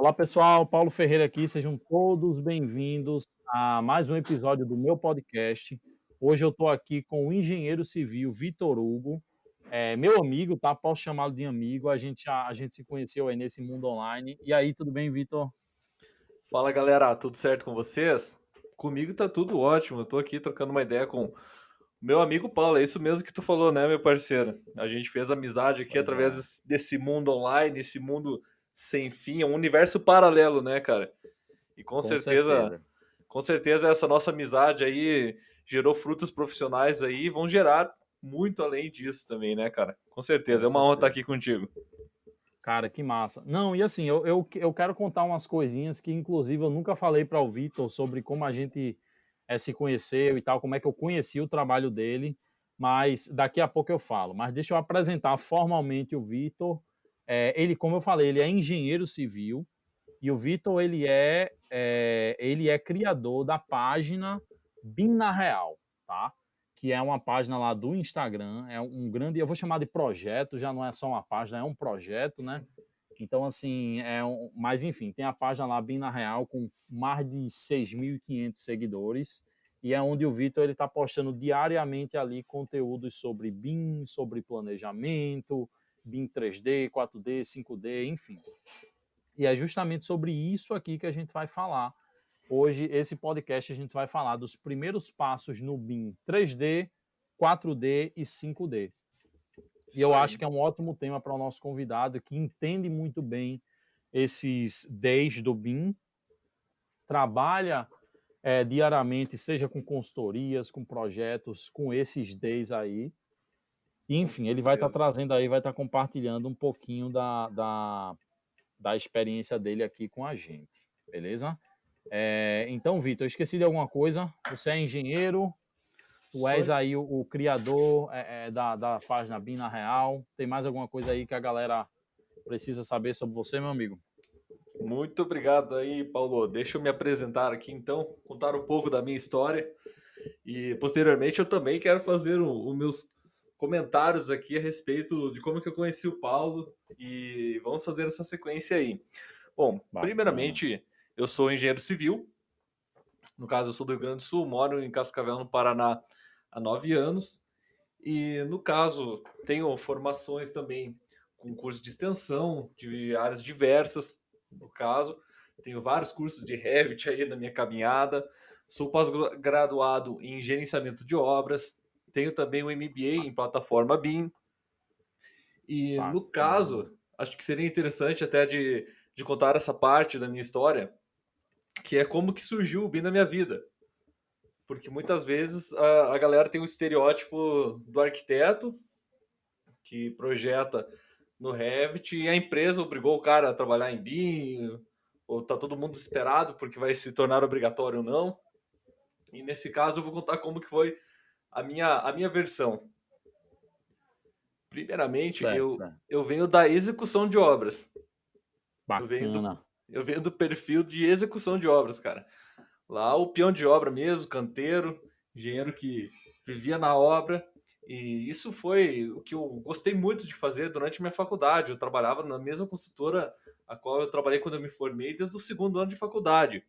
Olá pessoal, Paulo Ferreira aqui, sejam todos bem-vindos a mais um episódio do meu podcast. Hoje eu estou aqui com o engenheiro civil Vitor Hugo, meu amigo, tá? Posso chamá-lo de amigo, a gente se conheceu aí nesse mundo online. E aí, tudo bem, Vitor? Fala galera, tudo certo com vocês? Comigo tá tudo ótimo, eu tô aqui trocando uma ideia com o meu amigo Paulo, é isso mesmo que tu falou, né, meu parceiro? A gente fez amizade aqui Pois é, através desse mundo online, esse mundo sem fim, é um universo paralelo, né, cara? E com certeza. com certeza essa nossa amizade aí gerou frutos profissionais aí e vão gerar muito além disso também, né, cara? Com Com certeza, é uma honra estar certeza. aqui contigo. Cara, que massa. Não, e assim, eu quero contar umas coisinhas que, inclusive, eu nunca falei para o Vitor sobre como a gente se conheceu e tal, como é que eu conheci o trabalho dele, mas daqui a pouco eu falo. Mas deixa eu apresentar formalmente o Vitor. Ele, como eu falei, ele é engenheiro civil e o Vitor, ele é criador da página BIM na Real, tá? Que é uma página lá do Instagram, é um grande, eu vou chamar de projeto, já não é só uma página, é um projeto, né? Então, assim, mas enfim, tem a página lá, Bem na Real, com mais de 6.500 seguidores, e é onde o Vitor ele está postando diariamente ali conteúdos sobre BIM, sobre planejamento, BIM 3D, 4D, 5D, enfim. E é justamente sobre isso aqui que a gente vai falar. Hoje, esse podcast, a gente vai falar dos primeiros passos no BIM 3D, 4D e 5D. E Isso eu acho aí. que é um ótimo tema para o nosso convidado, que entende muito bem esses Ds do BIM, trabalha diariamente, seja com consultorias, com projetos, com esses Ds aí. E, Com enfim, ele vai estar certeza. trazendo aí, vai estar compartilhando um pouquinho da experiência dele aqui com a gente, beleza? Então, Vitor, eu esqueci de alguma coisa. Você é engenheiro, tu Só és aí o criador da página BIM na Real. Tem mais alguma coisa aí que a galera precisa saber sobre você, meu amigo? Muito obrigado aí, Paulo. Deixa eu me apresentar aqui então, contar um pouco da minha história e posteriormente eu também quero fazer os meus comentários aqui a respeito de como que eu conheci o Paulo e vamos fazer essa sequência aí. Bom, Bacana. primeiramente, eu sou engenheiro civil, no caso eu sou do Rio Grande do Sul, moro em Cascavel, no Paraná, há 9 anos e no caso tenho formações também com curso de extensão de áreas diversas, no caso. Tenho vários cursos de Revit aí na minha caminhada. Sou pós-graduado em gerenciamento de obras. Tenho também o MBA em plataforma BIM. E no Bacana. caso, acho que seria interessante até de contar essa parte da minha história, que é como que surgiu o BIM na minha vida. Porque muitas vezes a galera tem um estereótipo do arquiteto que projeta no Revit e a empresa obrigou o cara a trabalhar em BIM, ou tá todo mundo desesperado porque vai se tornar obrigatório ou não. E nesse caso eu vou contar como que foi a minha versão. Primeiramente, Certo, eu, certo. eu venho da execução de obras. Eu venho do, Bacana. eu venho do perfil de execução de obras, cara. Lá o peão de obra mesmo, canteiro, engenheiro que vivia na obra. E isso foi o que eu gostei muito de fazer durante minha faculdade. Eu trabalhava na mesma construtora a qual eu trabalhei quando eu me formei desde o segundo ano de faculdade.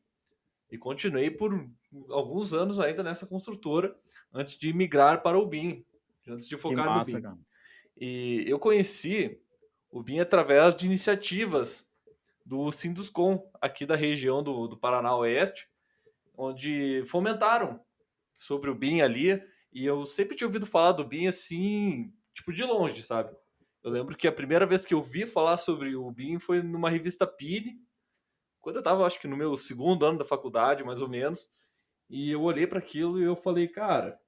E continuei por alguns anos ainda nessa construtora antes de migrar para o BIM, antes de Que focar no massa, BIM. cara. E eu conheci o BIM através de iniciativas do Sinduscom, aqui da região do Paraná Oeste, onde fomentaram sobre o BIM ali, e eu sempre tinha ouvido falar do BIM assim, tipo de longe, sabe? Eu lembro que a primeira vez que eu vi falar sobre o BIM foi numa revista Pini, quando eu tava, acho que no meu segundo ano da faculdade, mais ou menos, e eu olhei para aquilo e eu falei, cara,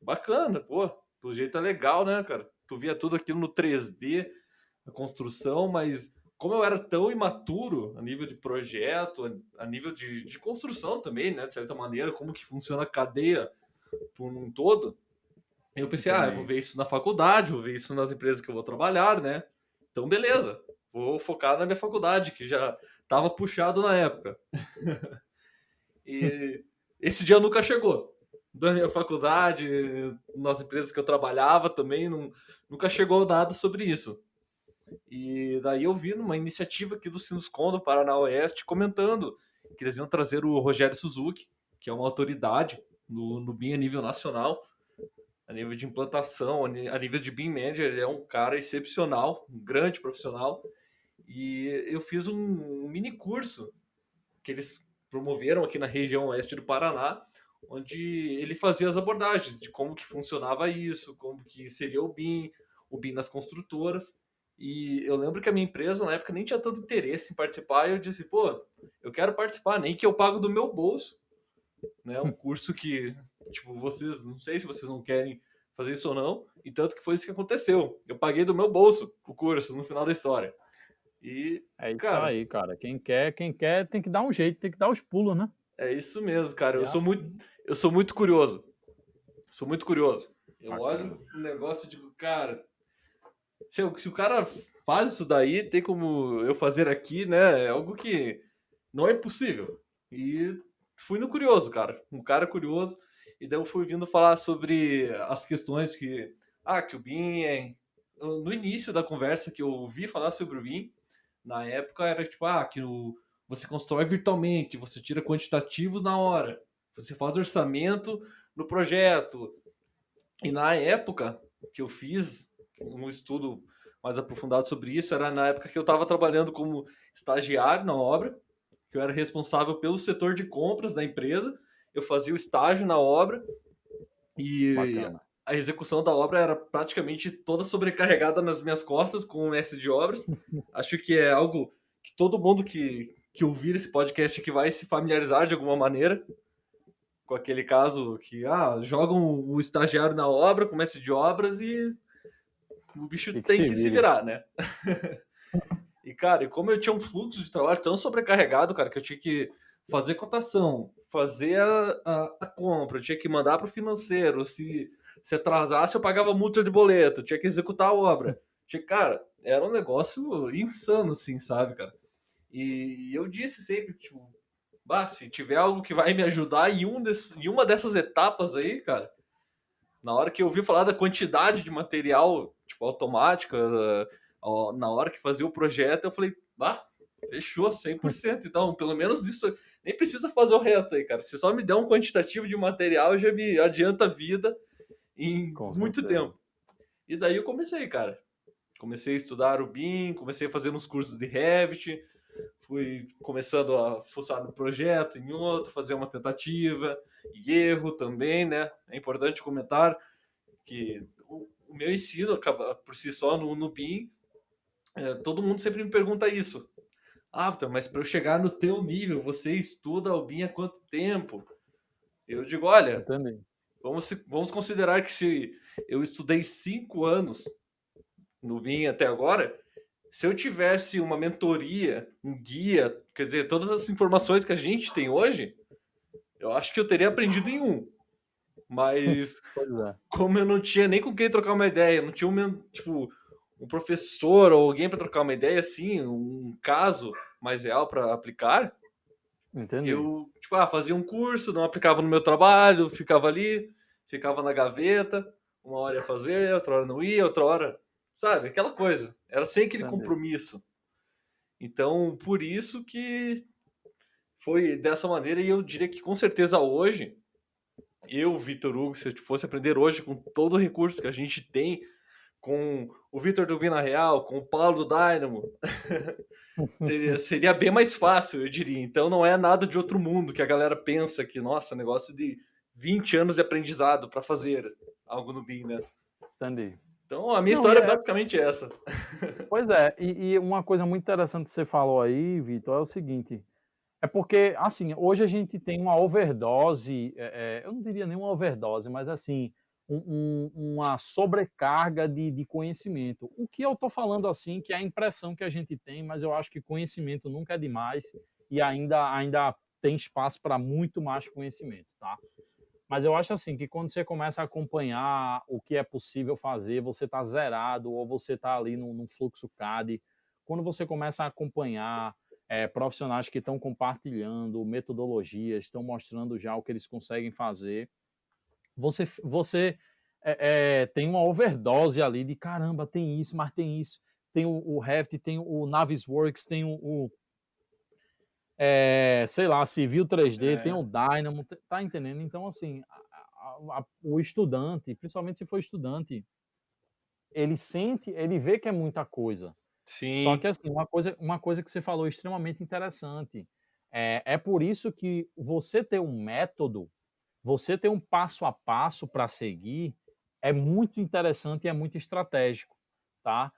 bacana, pô, do jeito é legal, né, cara? Tu via tudo aquilo no 3D, a construção, mas como eu era tão imaturo a nível de projeto, a nível de construção também, né, de certa maneira, como que funciona a cadeia por um todo, eu pensei, eu vou Entendi. ver isso na faculdade, vou ver isso nas empresas que eu vou trabalhar, né? Então, beleza, vou focar na minha faculdade, que já estava puxado na época. E esse dia nunca chegou. Da minha faculdade, nas empresas que eu trabalhava também, nunca chegou nada sobre isso. E daí eu vi numa iniciativa aqui do Sinduscon do Paraná Oeste comentando que eles iam trazer o Rogério Suzuki, que é uma autoridade no BIM a nível nacional, a nível de implantação, a nível de BIM Manager. Ele é um cara excepcional, um grande profissional. E eu fiz um mini curso que eles promoveram aqui na região oeste do Paraná, onde ele fazia as abordagens de como que funcionava isso, como que seria o BIM nas construtoras. E eu lembro que a minha empresa na época nem tinha tanto interesse em participar, e eu disse, pô, eu quero participar, nem que eu pago do meu bolso, né? Um curso que, tipo, vocês, não sei se vocês não querem fazer isso ou não, e tanto que foi isso que aconteceu. Eu paguei do meu bolso o curso no final da história. E, É isso cara, aí, cara. Quem quer tem que dar um jeito, tem que dar os pulos, né? é isso mesmo, cara. É assim, Eu sou muito curioso. Sou muito curioso. Eu olho bacana. o negócio e digo, cara, se o cara faz isso daí, tem como eu fazer aqui, né? É algo que não é impossível. E fui no curioso, cara. Um cara curioso. E daí eu fui vindo falar sobre as questões que o BIM é. No início da conversa que eu ouvi falar sobre o BIM, na época era tipo, você constrói virtualmente, você tira quantitativos na hora, você faz orçamento no projeto. E na época que eu fiz um estudo mais aprofundado sobre isso, era na época que eu estava trabalhando como estagiário na obra, que eu era responsável pelo setor de compras da empresa. Eu fazia o estágio na obra e Bacana. a execução da obra era praticamente toda sobrecarregada nas minhas costas com o mestre de obras. Acho que é algo que todo mundo que ouvir esse podcast aqui vai se familiarizar de alguma maneira com aquele caso que jogam o estagiário na obra, com o mestre de obras, e o bicho E que tem se que se vire. virar, né? E, cara, como eu tinha um fluxo de trabalho tão sobrecarregado, cara, que eu tinha que fazer cotação, fazer a compra, eu tinha que mandar para o financeiro, se atrasasse eu pagava multa de boleto, tinha que executar a obra. Cara, era um negócio insano, assim, sabe, cara? E eu disse sempre, tipo, se tiver algo que vai me ajudar em uma dessas etapas aí, cara, na hora que eu ouvi falar da quantidade de material, tipo, automática, na hora que fazia o projeto, eu falei, fechou 100%. Então, pelo menos isso, nem precisa fazer o resto aí, cara. Se só me der um quantitativo de material, já me adianta a vida em Com muito certeza. tempo. E daí eu comecei, cara. Comecei a estudar o BIM, comecei a fazer uns cursos de Revit, fui começando a fuçar no projeto, em outro, fazer uma tentativa e erro também, né? É importante comentar que o meu ensino acaba por si só no BIM, todo mundo sempre me pergunta isso. Vitor, mas para eu chegar no teu nível, você estuda o BIM há quanto tempo? Eu digo, olha, Entendi. vamos considerar que se eu estudei 5 anos no BIM até agora, se eu tivesse uma mentoria, um guia, quer dizer, todas as informações que a gente tem hoje, eu acho que eu teria aprendido em um. Mas Pois é. como eu não tinha nem com quem trocar uma ideia, não tinha tipo, um professor ou alguém para trocar uma ideia assim, um caso mais real para aplicar, Entendi. eu tipo, fazia um curso, não aplicava no meu trabalho, ficava ali, ficava na gaveta, uma hora ia fazer, outra hora não ia, outra hora, sabe, aquela coisa. Era sem aquele Entendi. compromisso. Então, por isso que foi dessa maneira, e eu diria que com certeza hoje, eu, Vitor Hugo, se eu fosse aprender hoje com todo o recurso que a gente tem, com o Vitor do Bina Real, com o Paulo do Dynamo, seria bem mais fácil, eu diria. Então não é nada de outro mundo que a galera pensa que, nossa, negócio de 20 anos de aprendizado para fazer algo no BIM, né? Entendi. Então a minha Não, e história é é basicamente essa. pois é, e uma coisa muito interessante que você falou aí, Vitor, é o seguinte, é porque, assim, hoje a gente tem uma overdose, eu não diria nem uma overdose, mas assim, uma sobrecarga de conhecimento. O que eu estou falando assim, que é a impressão que a gente tem, mas eu acho que conhecimento nunca é demais e ainda tem espaço para muito mais conhecimento, tá? Mas eu acho assim que quando você começa a acompanhar o que é possível fazer, você está zerado ou você está ali num fluxo CAD. Quando você começa a acompanhar profissionais que estão compartilhando metodologias, estão mostrando já o que eles conseguem fazer, você tem uma overdose ali de caramba, tem isso, mas tem isso. tem o Revit, tem o Navisworks, tem sei lá, Civil 3D, tem É, o Dynamo, tá entendendo? Então, assim, o estudante, principalmente se for estudante, ele sente, ele vê que é muita coisa. Só que sim. assim, uma coisa que você falou extremamente interessante, é por isso que você ter um método, você ter um passo a passo para seguir, é muito interessante e é muito estratégico, tá.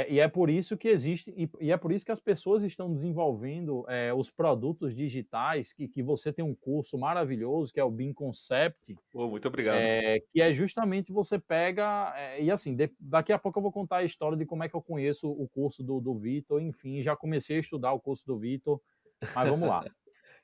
E é por isso que existe e é por isso que as pessoas estão desenvolvendo, os produtos digitais, que você tem um curso maravilhoso, que é o BIM Concept, Pô, muito obrigado. que é justamente você pega, e assim, daqui a pouco eu vou contar a história de como é que eu conheço o curso do Vitor, enfim, já comecei a estudar o curso do Vitor, mas vamos lá. Que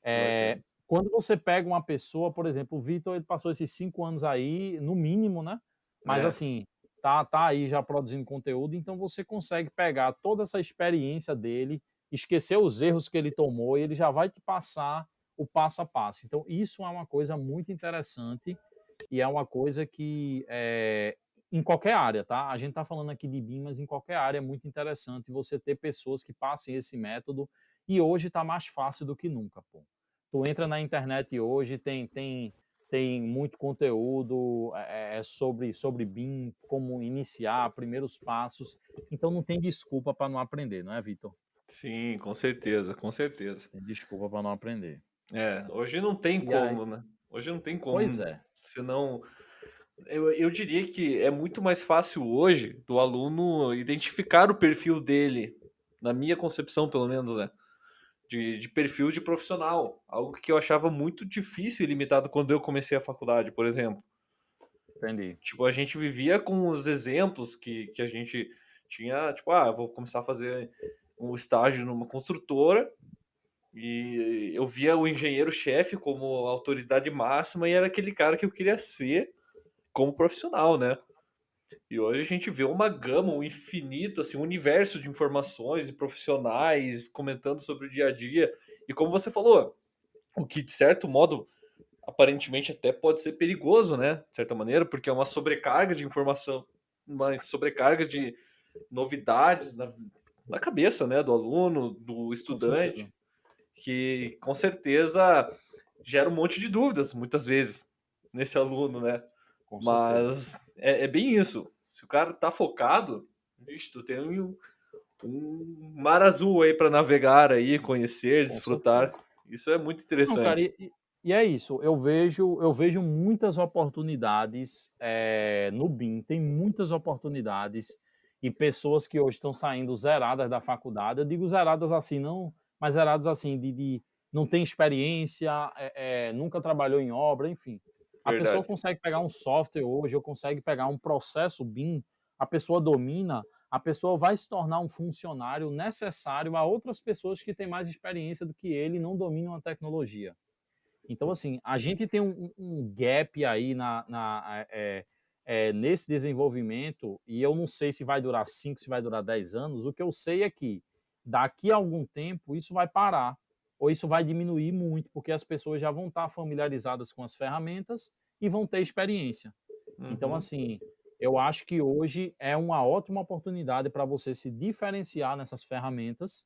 Eh, bacana. Quando você pega uma pessoa, por exemplo, o Vitor, ele passou esses 5 anos aí, no mínimo, né, mas É. assim, tá aí já produzindo conteúdo, então você consegue pegar toda essa experiência dele, esquecer os erros que ele tomou e ele já vai te passar o passo a passo. Então isso é uma coisa muito interessante e é uma coisa que, em qualquer área, tá? A gente está falando aqui de BIM, mas em qualquer área é muito interessante você ter pessoas que passem esse método e hoje está mais fácil do que nunca, pô. Tu entra na internet hoje, tem muito conteúdo sobre BIM, como iniciar, primeiros passos. Então não tem desculpa para não aprender, não é, Vitor? Sim, com certeza, com certeza. Tem desculpa para não aprender. É, hoje não tem E aí, como, né? Hoje não tem pois como, é, senão eu diria que é muito mais fácil hoje do aluno identificar o perfil dele, na minha concepção, pelo menos, né? De perfil de profissional. Algo que eu achava muito difícil e limitado quando eu comecei a faculdade, por exemplo. entendi. Tipo, a gente vivia com os exemplos que a gente tinha, tipo, eu vou começar a fazer um estágio numa construtora e eu via o engenheiro-chefe como autoridade máxima e era aquele cara que eu queria ser como profissional, né? E hoje a gente vê uma gama, um infinito, assim, um universo de informações e profissionais comentando sobre o dia a dia. E como você falou, o que de certo modo aparentemente até pode ser perigoso, né? De certa maneira, porque é uma sobrecarga de informação, uma sobrecarga de novidades na cabeça, né, do aluno, do Com certeza, estudante, que com certeza gera um monte de dúvidas, muitas vezes, nesse aluno, né? com certeza, Mas é bem isso. Se o cara tá focado, vixe, tu tem um mar azul aí para navegar aí, conhecer, com desfrutar. certeza. Isso é muito Não, cara, interessante. e é isso. Eu vejo muitas oportunidades no BIM, tem muitas oportunidades e pessoas que hoje estão saindo zeradas da faculdade. Eu digo zeradas assim, não, mas zeradas assim de não tem experiência, nunca trabalhou em obra, enfim. A pessoa Verdade. consegue pegar um software hoje, ou consegue pegar um processo BIM, a pessoa domina, a pessoa vai se tornar um funcionário necessário a outras pessoas que têm mais experiência do que ele e não dominam a tecnologia. Então, assim, a gente tem um gap aí nesse desenvolvimento, e eu não sei se vai durar 5, se vai durar 10 anos. O que eu sei é que daqui a algum tempo isso vai parar, ou isso vai diminuir muito, porque as pessoas já vão estar familiarizadas com as ferramentas e vão ter experiência. Então, Uhum. assim, eu acho que hoje é uma ótima oportunidade para você se diferenciar nessas ferramentas,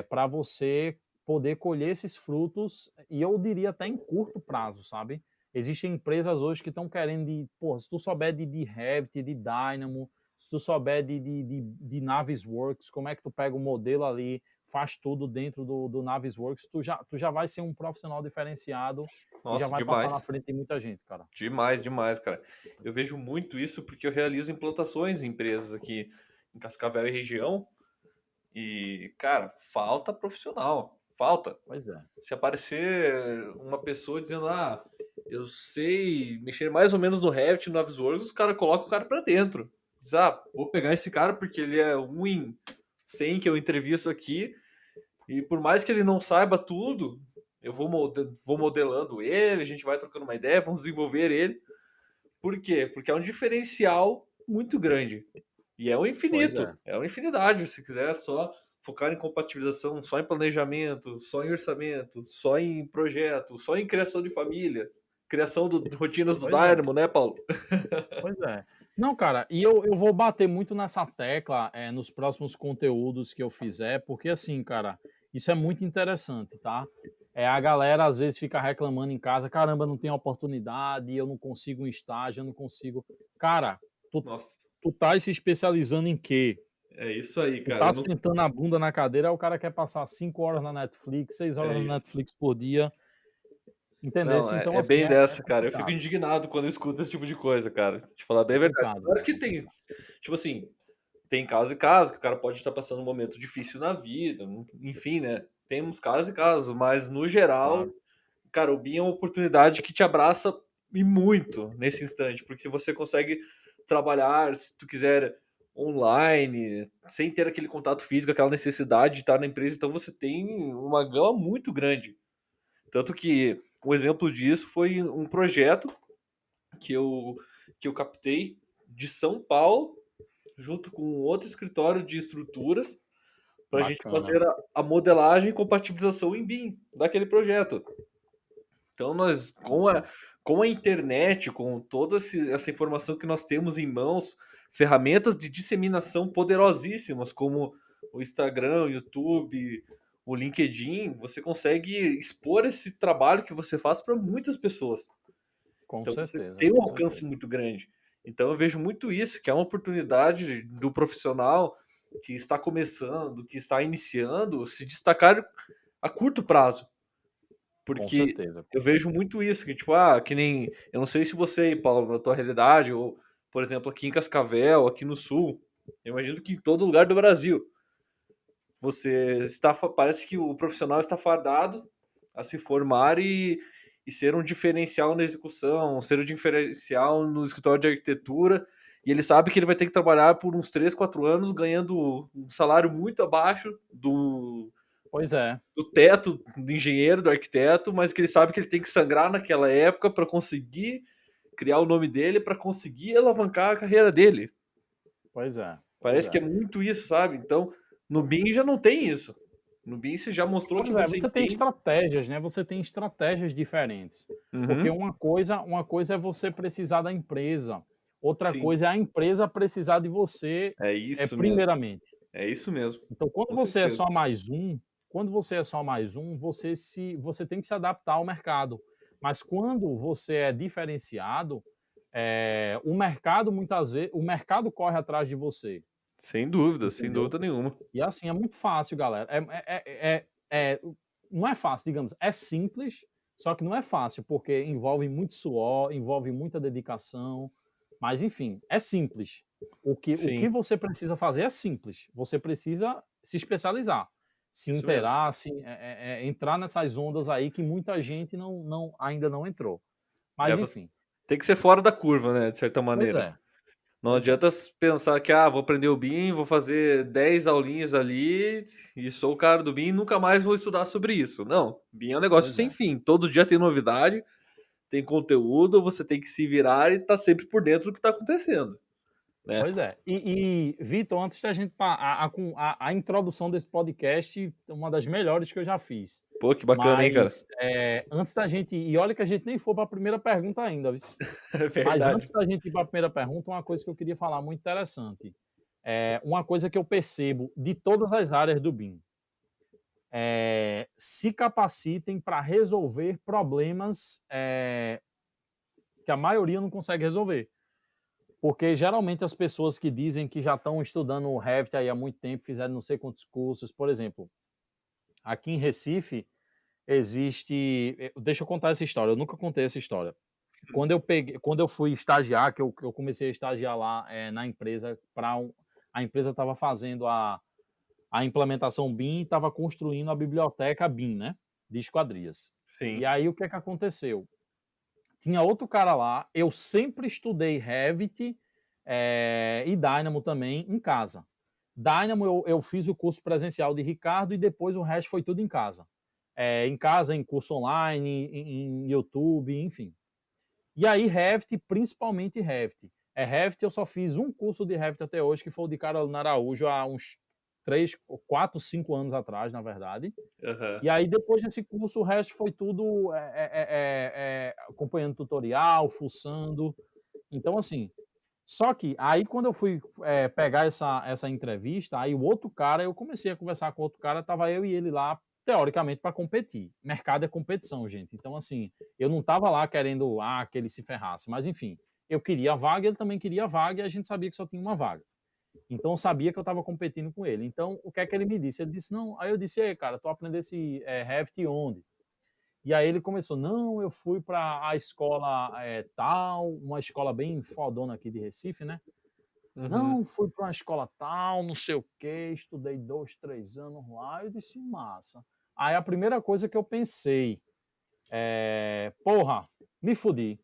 para você poder colher esses frutos, e eu diria até em curto prazo, sabe? Existem empresas hoje que estão querendo pô, se tu souber de Revit, de Dynamo, se tu souber de Navisworks, como é que tu pega o modelo ali, faz tudo dentro do Navisworks, tu já vai ser um profissional diferenciado e já Nossa, vai passar na demais. frente de muita gente, cara. Demais, demais, cara. Eu vejo muito isso porque eu realizo implantações em empresas aqui em Cascavel e região. E, cara, falta profissional. Falta. Pois é. Se aparecer uma pessoa dizendo, eu sei mexer mais ou menos no Revit, no Navisworks, os caras colocam o cara pra dentro. Diz, vou pegar esse cara porque ele é um em 100 que eu entrevisto aqui. E por mais que ele não saiba tudo, eu vou modelando ele, a gente vai trocando uma ideia, vamos desenvolver ele. Por quê? Porque é um diferencial muito grande. E é um Pois é. infinito, é uma infinidade. Se quiser só focar em compatibilização, só em planejamento, só em orçamento, só em projeto, só em criação de família, criação de rotinas do Pois é. Dynamo, né, Paulo? Pois é. Não, cara, e eu vou bater muito nessa tecla, nos próximos conteúdos que eu fizer, porque assim, cara, isso é muito interessante, tá? A galera às vezes fica reclamando em casa, caramba, não tem oportunidade, eu não consigo um estágio, eu não consigo. Cara, tu, Nossa, tu tá se especializando em quê? é isso aí, Tu cara. tá Eu não... sentando a bunda na cadeira, aí o cara quer passar 5 horas na Netflix, 6 horas É na isso. Netflix por dia, Não, entendesse? Então, é assim, bem é dessa, cara. Eu fico complicado, indignado quando eu escuto esse tipo de coisa, cara. Te falar bem a verdade. complicado, Claro velho, que tem, complicado. tipo assim, tem casos e casos que o cara pode estar passando um momento difícil na vida, enfim, né? Temos casos e casos, mas no geral, Claro, cara, o BIM é uma oportunidade que te abraça e muito nesse instante, porque você consegue trabalhar, se tu quiser, online, sem ter aquele contato físico, aquela necessidade de estar na empresa. Então você tem uma gama muito grande. Tanto que um exemplo disso foi um projeto que eu, que eu captei de São Paulo, junto com outro escritório de estruturas, para a gente bacana. fazer a modelagem e compatibilização em BIM daquele projeto. Então, nós, com a internet, com toda essa informação que nós temos em mãos, ferramentas de disseminação poderosíssimas, como o Instagram, o YouTube, o LinkedIn, você consegue expor esse trabalho que você faz para muitas pessoas. Com Então, você certeza, tem um com alcance certeza. muito grande. Então, eu vejo muito isso, que é uma oportunidade do profissional que está começando, que está iniciando, se destacar a curto prazo. Com Porque certeza, com eu vejo certeza. muito isso, que tipo, que nem. Eu não sei se você, Paulo, na tua realidade, ou, por exemplo, aqui em Cascavel, aqui no sul, eu imagino que em todo lugar do Brasil, você está. Parece que o profissional está fardado a se formar e ser um diferencial na execução, ser um diferencial no escritório de arquitetura. E ele sabe que ele vai ter que trabalhar por uns 3 4 anos ganhando um salário muito abaixo Pois é, do teto do engenheiro, do arquiteto, mas que ele sabe que ele tem que sangrar naquela época para conseguir criar o nome dele, para conseguir alavancar a carreira dele. pois é, pois Parece que é é. muito isso, sabe? Então, no BIM já não tem isso. No BIM você já mostrou que Pois é, você você tem entende. estratégias, né, você tem estratégias diferentes. Porque Uhum, uma coisa é você precisar da empresa, outra sim, coisa é a empresa precisar de você, é isso mesmo. primeiramente. É isso mesmo. Então, quando Com você é certeza. só mais um, você tem que se adaptar ao mercado. Mas quando você é diferenciado, o mercado corre atrás de você, Sem entendeu? dúvida nenhuma. E assim, é muito fácil, galera. Não é fácil, digamos, é simples, só que não é fácil, porque envolve muito suor, envolve muita dedicação, mas enfim, é simples. O que Sim, você precisa fazer é simples. Você precisa se especializar, se isso mesmo. inteirar, entrar nessas ondas aí que muita gente ainda não entrou. É, Mas você enfim, tem que ser fora da curva, né, de certa pois maneira. é, Não pois é, adianta pensar que, vou aprender o BIM, vou fazer 10 aulinhas ali e sou o cara do BIM e nunca mais vou estudar sobre isso. Não, BIM é um negócio pois sem é. fim. Todo dia tem novidade, tem conteúdo, você tem que se virar e tá sempre por dentro do que tá acontecendo, né? Pois é. Vitor, antes da gente a introdução desse podcast, uma das melhores que eu já fiz. Pô, que bacana, hein, cara? Mas antes da gente e olha que a gente nem foi para a primeira pergunta ainda, viu? É Mas verdade. antes da gente ir para a primeira pergunta, uma coisa que eu queria falar muito interessante. Uma coisa que eu percebo de todas as áreas do BIM. Se capacitem para resolver problemas que a maioria não consegue resolver. Porque geralmente as pessoas que dizem que já estão estudando o Revit aí há muito tempo, fizeram não sei quantos cursos, por exemplo, aqui em Recife existe. Deixa eu contar essa história, eu nunca contei essa história. Quando eu fui estagiar, que eu comecei a estagiar lá na empresa, a empresa estava fazendo a implementação BIM e estava construindo a biblioteca BIM, né? De esquadrias. Sim, E aí o que é que aconteceu? Tinha outro cara lá, eu sempre estudei Revit e Dynamo também em casa. Dynamo eu fiz o curso presencial de Ricardo e depois o resto foi tudo em casa. Em casa, em curso online, em YouTube, enfim. E aí Revit, principalmente Revit. Revit eu só fiz um curso de Revit até hoje, que foi o de Carolina Araújo, há uns 3, 4, 5 anos atrás, na verdade. aham. E aí, depois desse curso, o resto foi tudo acompanhando tutorial, fuçando. Então, assim, Só que aí quando eu fui pegar essa entrevista, aí o outro cara, eu comecei a conversar com o outro cara, tava eu e ele lá, teoricamente, para competir. Mercado é competição, gente. Então, assim, eu não tava lá querendo que ele se ferrasse, mas enfim, eu queria a vaga, ele também queria a vaga, e a gente sabia que só tinha uma vaga. Então, eu sabia que eu estava competindo com ele. Então, o que é que ele me disse? Ele disse, não. Aí eu disse, ei, cara, tu aprendeu esse Revit onde? E aí ele começou, não, eu fui para a escola tal, uma escola bem fodona aqui de Recife, né? Uhum. Não, fui para uma escola tal, não sei o quê, estudei 2, 3 anos lá. Eu disse, massa. Aí a primeira coisa que eu pensei porra, me fudi.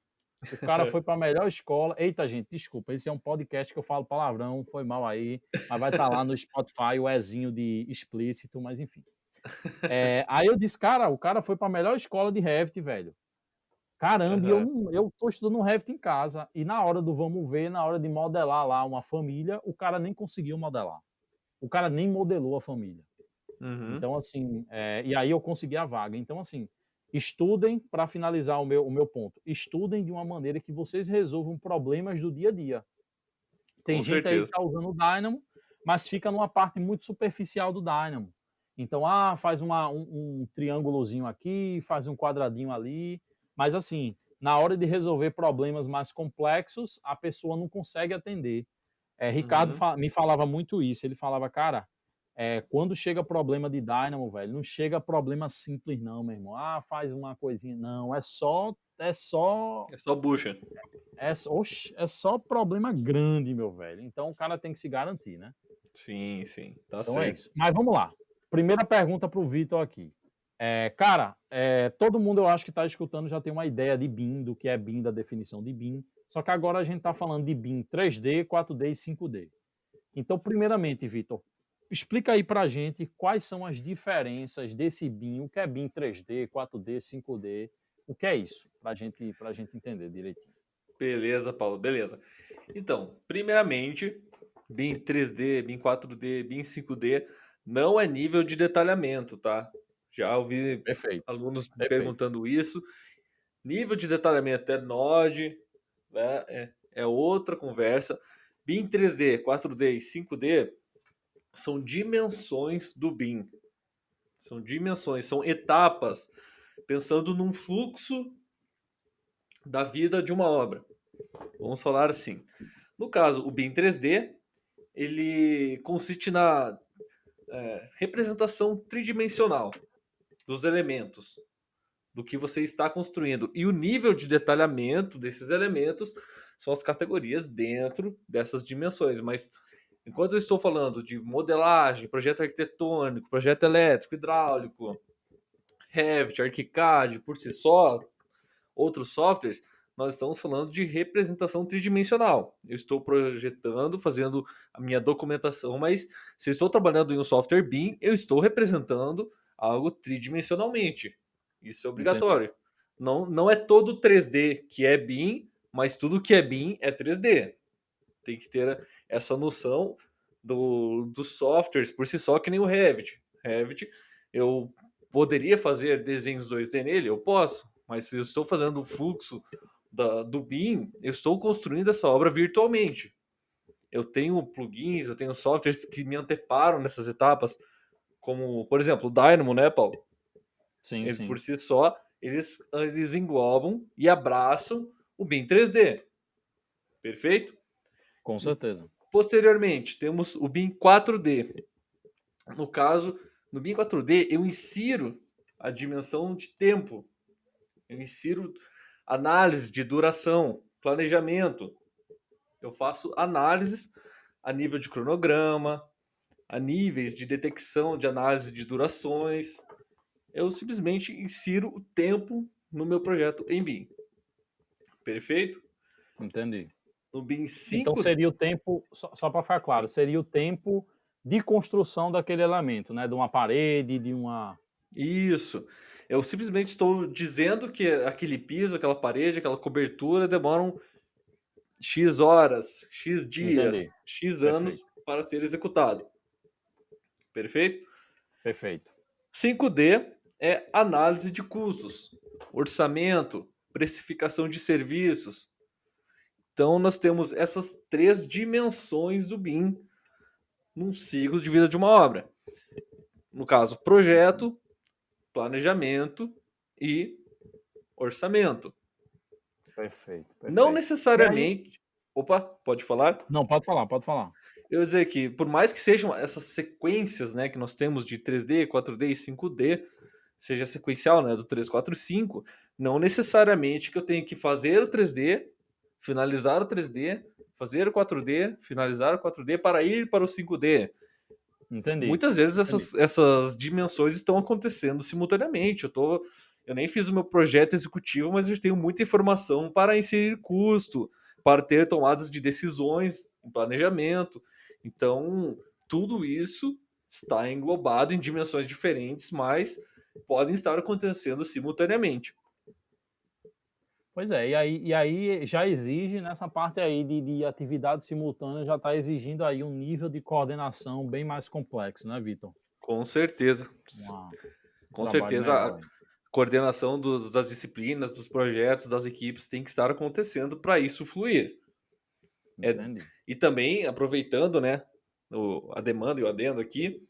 O cara foi para a melhor escola. Eita, gente, desculpa, esse é um podcast que eu falo palavrão, foi mal aí, mas vai estar lá no Spotify o Ezinho de explícito, mas enfim. Aí eu disse, cara, o cara foi para a melhor escola de Revit, velho. Caramba, e Aham. eu tô estudando Revit em casa, e na hora do vamos ver, na hora de modelar lá uma família, o cara nem conseguiu modelar. O cara nem modelou a família. Uhum. Então, assim, e aí eu consegui a vaga. Então, assim, estudem, para finalizar o meu ponto, estudem de uma maneira que vocês resolvam problemas do dia a dia. Tem Com gente aí que certeza. está usando o Dynamo, mas fica numa parte muito superficial do Dynamo. Então, faz um triângulozinho aqui, faz um quadradinho ali, mas assim, na hora de resolver problemas mais complexos, a pessoa não consegue atender. Ricardo Uhum. me falava muito isso, ele falava, cara, quando chega problema de Dynamo, velho, não chega problema simples não, meu irmão. Faz uma coisinha, não, É só bucha. oxe, é só problema grande, meu velho. Então o cara tem que se garantir, né? Sim, sim, tá Então é certo. isso. Mas vamos lá. Primeira pergunta para o Vitor aqui. Cara, todo mundo eu acho que está escutando já tem uma ideia de BIM, do que é BIM, da definição de BIM. Só que agora a gente está falando de BIM 3D, 4D e 5D. Então, primeiramente, Vitor, explica aí para a gente quais são as diferenças desse BIM, o que é BIM 3D, 4D, 5D, o que é isso, para a gente entender direitinho. Beleza, Paulo, beleza. Então, primeiramente, BIM 3D, BIM 4D, BIM 5D não é nível de detalhamento, tá? Já ouvi Perfeito, alunos me perfeito. perguntando isso. Nível de detalhamento é Node, né? É outra conversa. BIM 3D, 4D e 5D são dimensões do BIM. São dimensões, são etapas, pensando num fluxo da vida de uma obra. Vamos falar assim. No caso, o BIM 3D, ele consiste na representação tridimensional dos elementos, do que você está construindo. E o nível de detalhamento desses elementos são as categorias dentro dessas dimensões. Mas enquanto eu estou falando de modelagem, projeto arquitetônico, projeto elétrico, hidráulico, Revit, ArchiCAD, por si só, outros softwares, nós estamos falando de representação tridimensional. Eu estou projetando, fazendo a minha documentação, mas se eu estou trabalhando em um software BIM, eu estou representando algo tridimensionalmente. Isso é Entendi, obrigatório. Não é todo 3D que é BIM, mas tudo que é BIM é 3D. Tem que ter essa noção dos softwares por si só, que nem o Revit. Revit, eu poderia fazer desenhos 2D nele? Eu posso, mas se eu estou fazendo o fluxo do BIM, eu estou construindo essa obra virtualmente. Eu tenho plugins, eu tenho softwares que me anteparam nessas etapas, como, por exemplo, o Dynamo, né, Paulo? sim, Ele por sim, si só, eles englobam e abraçam o BIM 3D. Perfeito? com certeza. Posteriormente, temos o BIM 4D. No caso, no BIM 4D, eu insiro a dimensão de tempo, eu insiro análise de duração, planejamento. Eu faço análises a nível de cronograma, a níveis de detecção de análise de durações. Eu simplesmente insiro o tempo no meu projeto em BIM. Perfeito? Entendi. No BIM Então 5, seria o tempo, só para ficar claro, sim. seria o tempo de construção daquele elemento, né? De uma parede, de uma. Isso. Eu simplesmente estou dizendo que aquele piso, aquela parede, aquela cobertura demoram X horas, X dias, Entendi. X anos Perfeito, para ser executado. Perfeito? perfeito. 5D é análise de custos, orçamento, precificação de serviços. Então, nós temos essas três dimensões do BIM num ciclo de vida de uma obra. No caso, projeto, planejamento e orçamento. Perfeito, Não perfeito. E aí, necessariamente. Opa, pode falar? não, pode falar, pode falar. Eu ia dizer que, por mais que sejam essas sequências, né, que nós temos de 3D, 4D e 5D, seja sequencial, né, do 3, 4 e 5, não necessariamente que eu tenha que fazer o 3D, finalizar o 3D, fazer o 4D, finalizar o 4D para ir para o 5D. Entendi, Muitas vezes entendi. essas dimensões estão acontecendo simultaneamente. Eu nem fiz o meu projeto executivo, mas eu tenho muita informação para inserir custo, para ter tomadas de decisões em planejamento. Então, tudo isso está englobado em dimensões diferentes, mas podem estar acontecendo simultaneamente. Pois é, e aí já exige nessa parte aí de atividade simultânea, já está exigindo aí um nível de coordenação bem mais complexo, né, Vitor? Com certeza. Um Com trabalho certeza, a melhor aí. coordenação das disciplinas, dos projetos, das equipes tem que estar acontecendo para isso fluir. É, Entendi. e também, aproveitando, né, a demanda e o adendo aqui,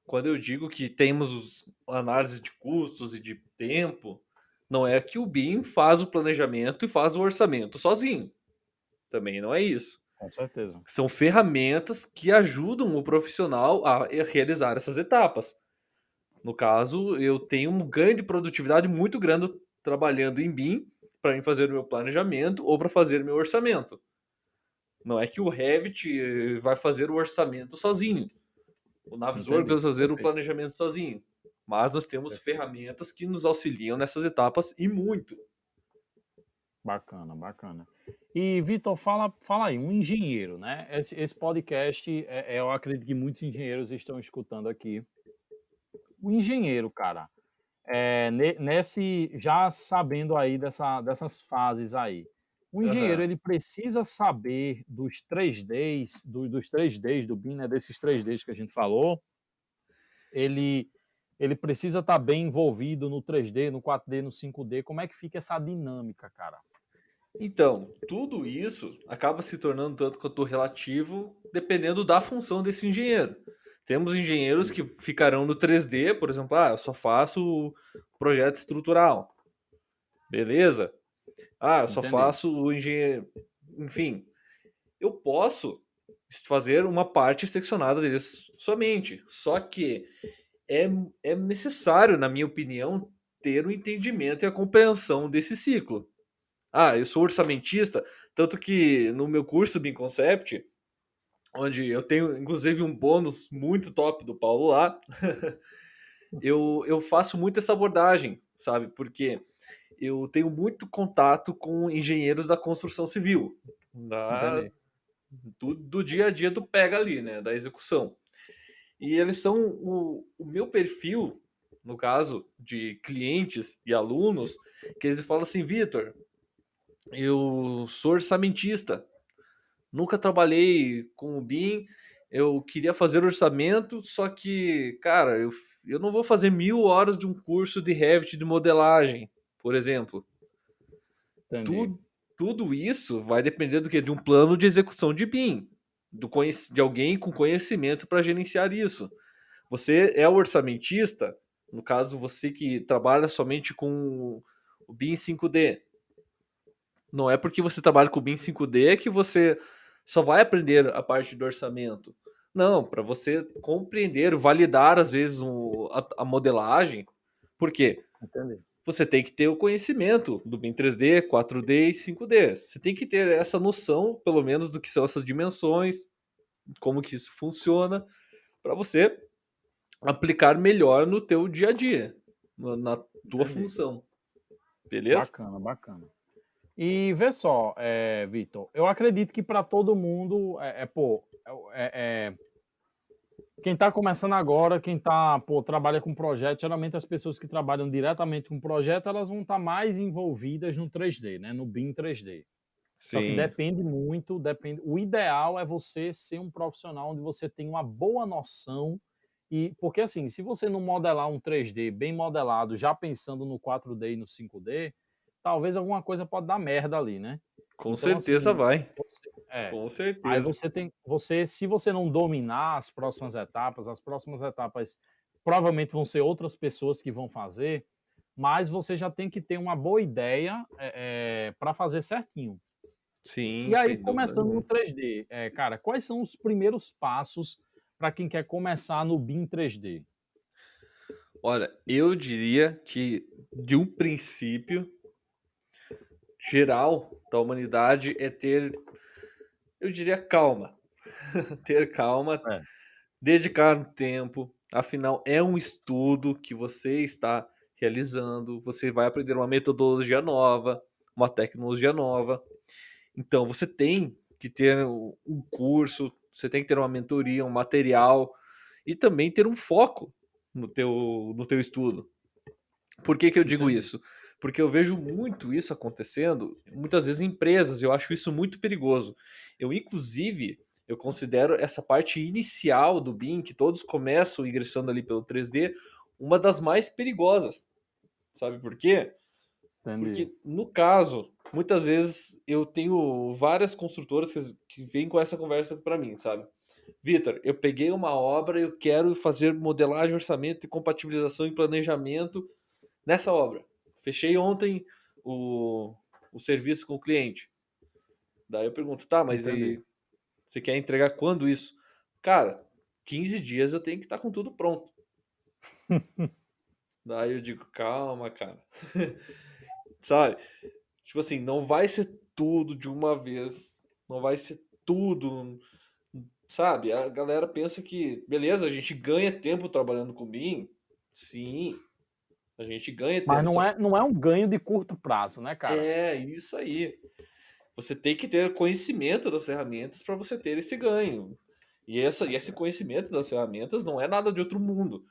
quando eu digo que temos análise de custos e de tempo, não é que o BIM faz o planejamento e faz o orçamento sozinho. Também não é isso. Com certeza. São ferramentas que ajudam o profissional a realizar essas etapas. No caso, eu tenho um ganho de produtividade muito grande trabalhando em BIM para fazer o meu planejamento ou para fazer o meu orçamento. Não é que o Revit vai fazer o orçamento sozinho. O Navisworks vai Entendi. fazer o Perfeito, planejamento sozinho. Mas nós temos perfeito. ferramentas que nos auxiliam nessas etapas e muito. Bacana, bacana. E, Vitor, fala aí, um engenheiro, né? Esse podcast, eu acredito que muitos engenheiros estão escutando aqui. O engenheiro, cara, já sabendo aí dessas fases aí, o engenheiro Aham. ele precisa saber dos 3Ds, dos 3Ds do BIM, né? Desses 3Ds que a gente falou, ele, ele precisa estar bem envolvido no 3D, no 4D, no 5D. Como é que fica essa dinâmica, cara? Então, tudo isso acaba se tornando tanto quanto relativo dependendo da função desse engenheiro. Temos engenheiros que ficarão no 3D, por exemplo, eu só faço projeto estrutural. Beleza? Eu só Entendi. faço o engenheiro. Enfim, eu posso fazer uma parte seccionada deles somente. Só que é, é necessário, na minha opinião, ter o entendimento e a compreensão desse ciclo. Eu sou orçamentista, tanto que no meu curso BIM Concept, onde eu tenho inclusive um bônus muito top do Paulo lá, eu faço muito essa abordagem, sabe? Porque eu tenho muito contato com engenheiros da construção civil, da, Entendi. do dia a dia do pega ali, né? Da execução. E eles são o meu perfil, no caso de clientes e alunos, que eles falam assim, Vitor, eu sou orçamentista, nunca trabalhei com o BIM, eu queria fazer orçamento, só que, cara, eu não vou fazer 1.000 horas de um curso de Revit de modelagem, por exemplo. Entendi. Tudo, tudo isso vai depender do que? De um plano de execução de BIM, de alguém com conhecimento para gerenciar isso. Você é o orçamentista, no caso, você que trabalha somente com o BIM 5D. Não é porque você trabalha com o BIM 5D que você só vai aprender a parte do orçamento. Não, para você compreender, validar às vezes a modelagem. Por quê? Entendi. Você tem que ter o conhecimento do BIM 3D, 4D e 5D. Você tem que ter essa noção, pelo menos, do que são essas dimensões, como que isso funciona, para você aplicar melhor no teu dia a dia, na tua Entendi. função. Beleza? Bacana, bacana. E vê só, Vitor, eu acredito que para todo mundo, quem está começando agora, quem trabalha com projeto, geralmente as pessoas que trabalham diretamente com projeto, elas vão estar mais envolvidas no 3D, né, no BIM 3D. Só que Sim, depende muito, depende. O ideal é você ser um profissional onde você tem uma boa noção e porque assim, se você não modelar um 3D bem modelado, já pensando no 4D e no 5D, talvez alguma coisa pode dar merda ali, né? Com Então, certeza assim, vai. é. Com Aí certeza. se você não dominar as próximas etapas provavelmente vão ser outras pessoas que vão fazer, mas você já tem que ter uma boa ideia, para fazer certinho. Sim, E aí, sem dúvida começando no nenhuma. 3D, cara, quais são os primeiros passos para quem quer começar no BIM 3D? Olha, eu diria que de um princípio geral da humanidade é ter, eu diria, calma. Ter calma, É, dedicar um tempo, afinal é um estudo que você está realizando, você vai aprender uma metodologia nova, uma tecnologia nova. Então você tem que ter um curso, você tem que ter uma mentoria, um material e também ter um foco no teu estudo. Por que que eu digo entendi. isso? Porque eu vejo muito isso acontecendo, muitas vezes em empresas, eu acho isso muito perigoso. Eu, inclusive, eu considero essa parte inicial do BIM, que todos começam ingressando ali pelo 3D, uma das mais perigosas. Sabe por quê? Entendi. Porque, no caso, muitas vezes eu tenho várias construtoras que vêm com essa conversa para mim, sabe? Vitor, eu peguei uma obra, eu quero fazer modelagem, orçamento e compatibilização e planejamento nessa obra. Fechei ontem o, o serviço com o cliente. Daí eu pergunto, tá, mas Entendi. e você quer entregar quando isso? Cara, 15 dias eu tenho que estar com tudo pronto. Daí eu digo, calma, cara. Sabe? Tipo assim, não vai ser tudo de uma vez. Não vai ser tudo. Sabe? A galera pensa que, beleza, a gente ganha tempo trabalhando com BIM. Sim, a gente ganha Mas tempo. Só que não é um ganho de curto prazo, né, cara? é isso aí. Você tem que ter conhecimento das ferramentas para você ter esse ganho. E esse conhecimento das ferramentas não é nada de outro mundo,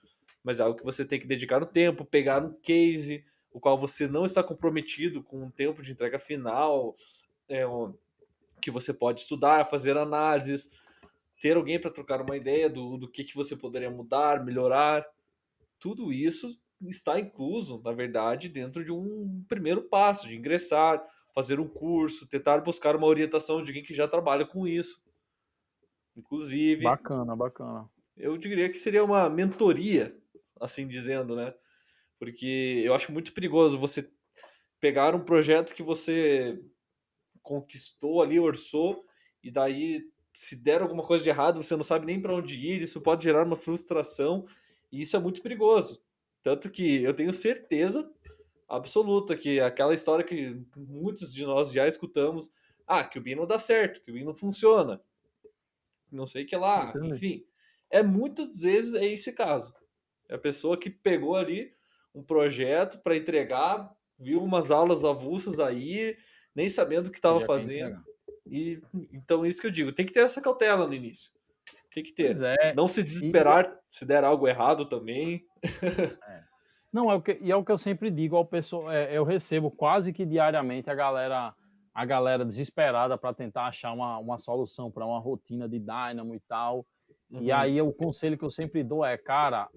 mas é algo que você tem que dedicar um tempo, pegar um case, o qual você não está comprometido com um tempo de entrega final, que você pode estudar, fazer análises, ter alguém para trocar uma ideia do que você poderia mudar, melhorar. Tudo isso está incluso, na verdade, dentro de um primeiro passo, de ingressar, fazer um curso, tentar buscar uma orientação de alguém que já trabalha com isso. Inclusive, Bacana, bacana. eu diria que seria uma mentoria, assim dizendo, né? Porque eu acho muito perigoso você pegar um projeto que você conquistou ali, orçou, e daí se der alguma coisa de errado, você não sabe nem para onde ir, isso pode gerar uma frustração, e isso é muito perigoso. Tanto que eu tenho certeza absoluta que aquela história que muitos de nós já escutamos, que o BIM não dá certo, que o BIM não funciona, não sei o que lá, Entendi. enfim. Muitas vezes é esse caso. É a pessoa que pegou ali um projeto para entregar, viu umas aulas avulsas aí, nem sabendo o que E estava já quer fazendo. entregar. E então isso que eu digo, tem que ter essa cautela no início. Tem que Pois ter. é. Não se E desesperar se der algo errado também. é. Não, é o que eu sempre digo ao pessoal, eu recebo quase que diariamente a galera desesperada para tentar achar uma solução para uma rotina de Dynamo e tal. E Uhum. aí o conselho que eu sempre dou é, cara,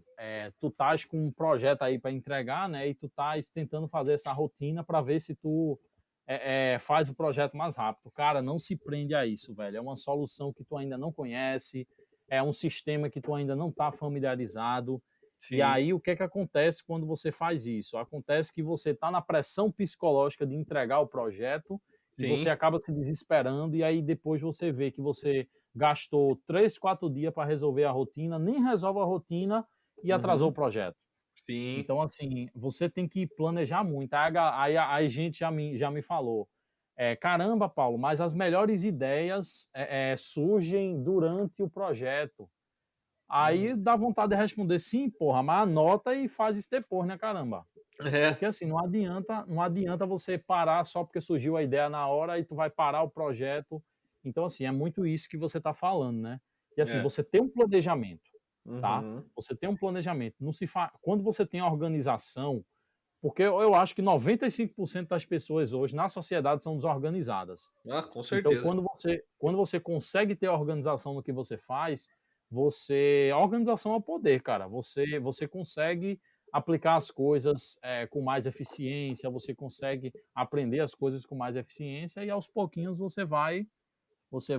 tu estás com um projeto aí para entregar, né? E tu estás tentando fazer essa rotina para ver se tu faz o projeto mais rápido. Cara, não se prende a isso, velho. É uma solução que tu ainda não conhece, é um sistema que tu ainda não está familiarizado. E Sim, aí, o que é que acontece quando você faz isso? Acontece que você está na pressão psicológica de entregar o projeto e você sim. acaba se desesperando, e aí depois você vê que você gastou 3, 4 dias para resolver a rotina, nem resolve a rotina e atrasou o Uhum. projeto. Sim. Então, assim, você tem que planejar muito. Aí a gente já me falou, caramba, Paulo, mas as melhores ideias surgem durante o projeto. Aí Uhum. dá vontade de responder sim, porra, mas anota e faz isso depois, né, caramba? É, Porque assim, não adianta você parar só porque surgiu a ideia na hora e tu vai parar o projeto. Então, assim, é muito isso que você está falando, né? E assim, é. você tem um planejamento, tá? Uhum. Você tem um planejamento. Não se fa... Quando você tem organização, porque eu acho que 95% das pessoas hoje na sociedade são desorganizadas. Com Então, certeza. quando você consegue ter organização no que você faz, você. A organização é o poder, cara. Você consegue aplicar as coisas com mais eficiência, você consegue aprender as coisas com mais eficiência e aos pouquinhos você vai, você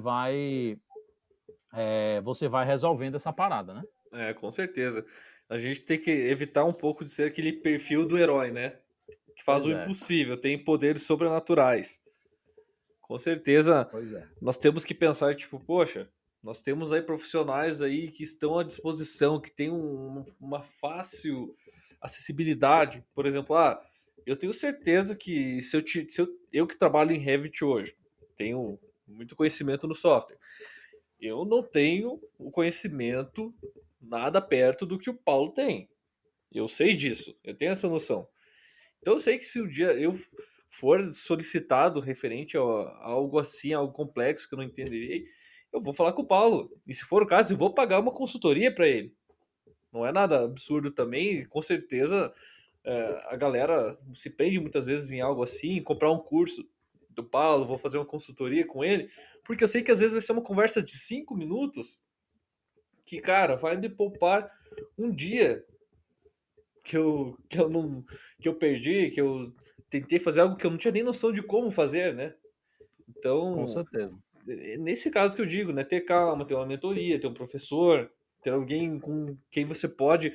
vai resolvendo essa parada, né? Com certeza. A gente tem que evitar um pouco de ser aquele perfil do herói, né? Que faz Pois o é, impossível, tem poderes sobrenaturais. Com certeza, pois é. nós temos que pensar, tipo, poxa, nós temos aí profissionais aí que estão à disposição, que têm uma fácil acessibilidade. Por exemplo, eu tenho certeza que se eu que trabalho em Revit hoje, tenho muito conhecimento no software. Eu não tenho o conhecimento nada perto do que o Paulo tem. Eu sei disso, eu tenho essa noção. Então eu sei que se um dia eu for solicitado referente a algo assim, algo complexo que eu não entenderei, eu vou falar com o Paulo. E se for o caso, eu vou pagar uma consultoria para ele. Não é nada absurdo também, e com certeza a galera se prende muitas vezes em algo assim, comprar um curso do Paulo, vou fazer uma consultoria com ele, porque eu sei que às vezes vai ser uma conversa de 5 minutos que, cara, vai me poupar um dia que eu perdi, que eu tentei fazer algo que eu não tinha nem noção de como fazer, né? Com Então, certeza. nesse caso que eu digo, né? Ter calma, ter uma mentoria, ter um professor, ter alguém com quem você pode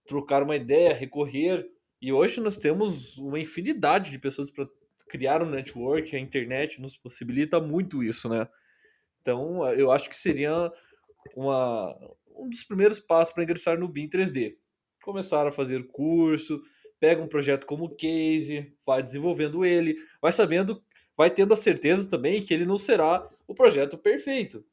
trocar uma ideia, recorrer. E hoje nós temos uma infinidade de pessoas para criar um network, a internet nos possibilita muito isso, né? Então, eu acho que seria uma, um dos primeiros passos para ingressar no BIM 3D. Começar a fazer curso, pega um projeto como case, vai desenvolvendo ele, vai sabendo, vai tendo a certeza também que ele não será o projeto perfeito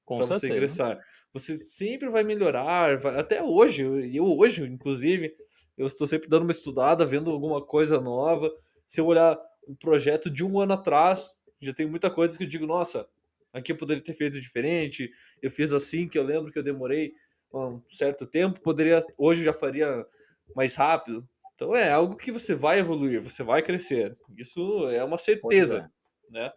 Com para você certeza. ingressar. Você sempre vai melhorar, até hoje, eu hoje, inclusive, eu estou sempre dando uma estudada, vendo alguma coisa nova. Se eu olhar um projeto de um ano atrás, já tem muita coisa que eu digo, nossa, aqui eu poderia ter feito diferente, eu fiz assim, que eu lembro que eu demorei um certo tempo, poderia, hoje eu já faria mais rápido. Então é algo que você vai evoluir, você vai crescer. Isso é uma Pois certeza, é. né?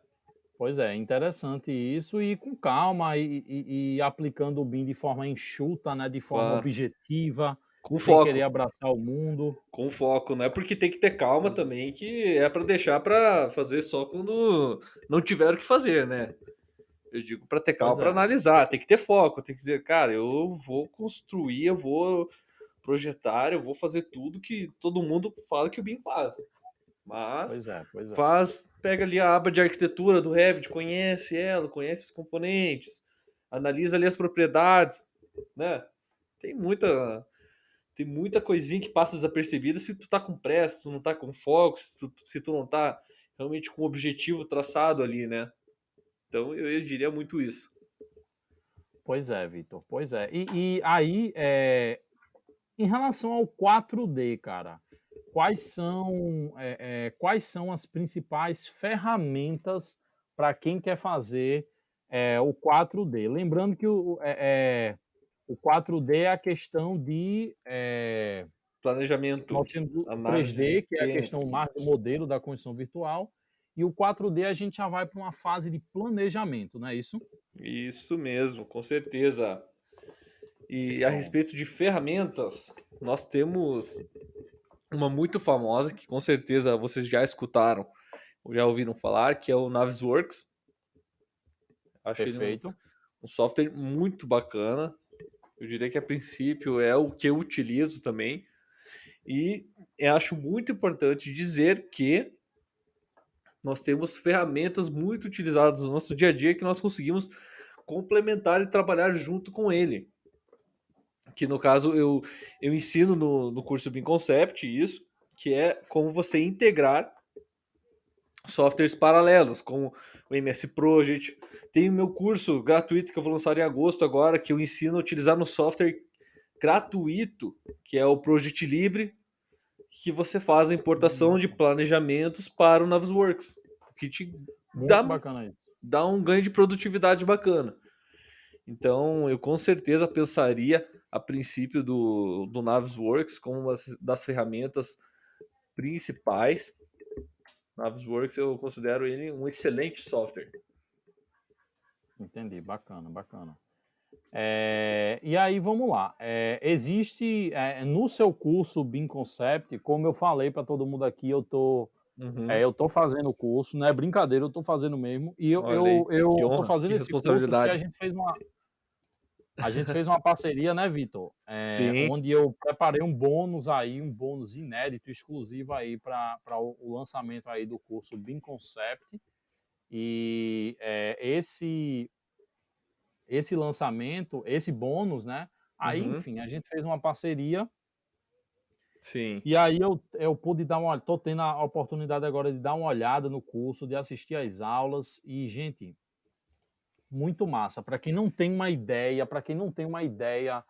Pois é, interessante isso e com calma e aplicando o BIM de forma enxuta, né, de forma Claro. objetiva, Com sem querer foco. abraçar o mundo. Com foco, não é porque tem que ter calma também, que é para deixar para fazer só quando não tiver o que fazer, né? Eu digo para ter calma Pois para é, analisar, tem que ter foco, tem que dizer, cara, eu vou construir, eu vou projetar, eu vou fazer tudo que todo mundo fala que o BIM faz. Mas pois é, pois é. pega ali a aba de arquitetura do Revit, conhece ela, conhece os componentes, analisa ali as propriedades, né? Tem muita tem muita coisinha que passa desapercebida se tu tá com pressa, se tu não tá com foco, se tu não tá realmente com o objetivo traçado ali, né? Então eu diria muito isso. Pois é, Vitor, pois é. E aí, em relação ao 4D, cara, quais são as principais ferramentas para quem quer fazer, o 4D? Lembrando que o 4D é a questão de, Planejamento, nós temos o análise de 3D, que é a tempo, questão mais do modelo da construção virtual, e o 4D a gente já vai para uma fase de planejamento, não é isso? isso mesmo, com certeza. E a Pronto, respeito de ferramentas, nós temos uma muito famosa que com certeza vocês já escutaram ou já ouviram falar, que é o Navisworks. Acho ele perfeito. um software muito bacana. Eu diria que a princípio é o que eu utilizo também. E eu acho muito importante dizer que nós temos ferramentas muito utilizadas no nosso dia a dia que nós conseguimos complementar e trabalhar junto com ele. Que no caso eu ensino no curso BIM Concept isso, que é como você integrar softwares paralelos, como o MS Project. Tem o meu curso gratuito que eu vou lançar em agosto agora, que eu ensino a utilizar no software gratuito, que é o Project Libre, que você faz a importação de Bacana. planejamentos para o Navisworks, que te Muito dá, bacana isso. dá um ganho de produtividade bacana. Então, eu com certeza pensaria a princípio do Navisworks como uma das ferramentas principais. Navisworks eu considero ele um excelente software. Entendi, bacana, bacana. E aí vamos lá. Existe no seu curso BIM Concept, como eu falei para todo mundo aqui, Uhum. eu tô fazendo o curso, não é brincadeira, eu tô fazendo mesmo. E eu, Olha aí, eu, que eu tô honra, que fazendo esse curso porque responsabilidade. a gente fez uma parceria, né, Vitor? Sim. Onde eu preparei um bônus aí, um bônus inédito, exclusivo aí para o lançamento aí do curso BIM Concept. E esse lançamento, esse bônus, né? Aí, Uhum. enfim, a gente fez uma parceria Sim. e aí eu pude dar uma, tô tendo a oportunidade agora de dar uma olhada no curso, de assistir às aulas e, gente, muito massa. Para quem não tem uma ideia, para quem não tem uma ideia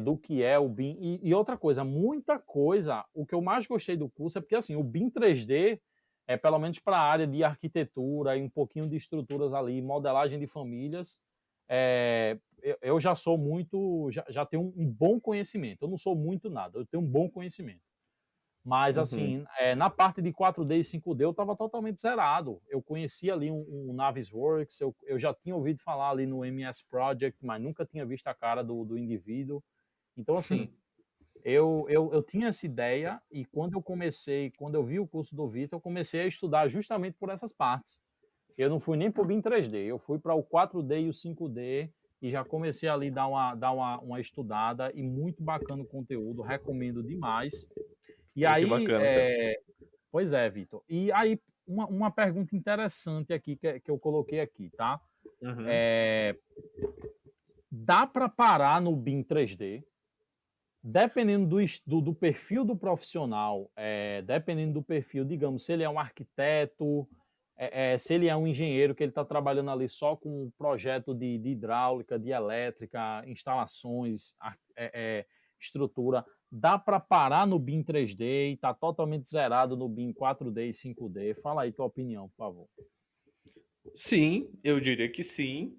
do que é o BIM. E outra coisa, muita coisa, o que eu mais gostei do curso é porque assim, o BIM 3D pelo menos para a área de arquitetura e um pouquinho de estruturas ali, modelagem de famílias, eu já sou muito, já tenho um bom conhecimento. Eu não sou muito nada, eu tenho um bom conhecimento. Mas, Uhum. assim, na parte de 4D e 5D eu estava totalmente zerado. Eu conhecia ali um Navisworks, eu já tinha ouvido falar ali no MS Project, mas nunca tinha visto a cara do indivíduo. Então, assim, eu tinha essa ideia e quando eu vi o curso do Vitor, eu comecei a estudar justamente por essas partes. Eu não fui nem para o BIM 3D, eu fui para o 4D e o 5D e já comecei ali dar uma estudada e muito bacana o conteúdo, recomendo demais. E Pô, que aí, bacana, cara. pois é, Vitor. E aí, uma pergunta interessante aqui que eu coloquei aqui, tá? Uhum. É, dá para parar no BIM 3D? Dependendo do perfil do profissional, dependendo do perfil, digamos, se ele é um arquiteto, se ele é um engenheiro que ele está trabalhando ali só com um projeto de hidráulica, de elétrica, instalações, estrutura, dá para parar no BIM 3D e está totalmente zerado no BIM 4D e 5D? Fala aí tua opinião, por favor. Sim, eu diria que sim.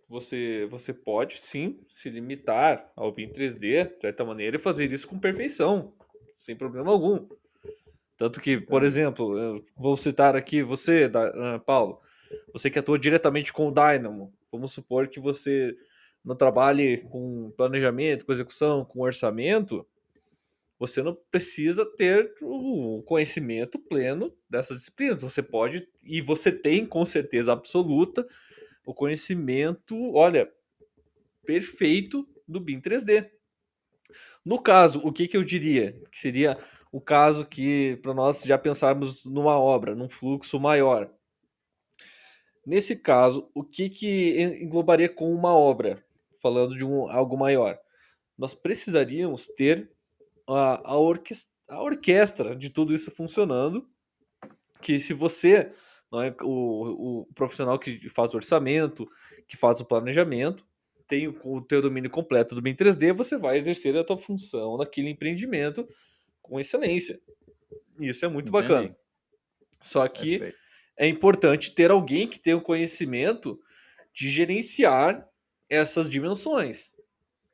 Você pode sim se limitar ao BIM 3D, de certa maneira, e fazer isso com perfeição, sem problema algum. Tanto que, por Entendi. exemplo, eu vou citar aqui você, Paulo, você que atua diretamente com o Dynamo. Vamos supor que você não trabalhe com planejamento, com execução, com orçamento. Você não precisa ter o conhecimento pleno dessas disciplinas. Você pode, e você tem com certeza absoluta, o conhecimento, olha, perfeito do BIM 3D. No caso, o que, que eu diria? Que seria o caso que, para nós já pensarmos numa obra, num fluxo maior. Nesse caso, o que, que englobaria com uma obra? Falando de algo maior. Nós precisaríamos ter a orquestra de tudo isso funcionando, que se você não é o profissional que faz o orçamento, que faz o planejamento, tem o teu domínio completo do BIM 3D, você vai exercer a tua função naquele empreendimento com excelência. Isso é muito bacana. Entendi. Só que Perfeito. é importante ter alguém que tenha o conhecimento de gerenciar essas dimensões.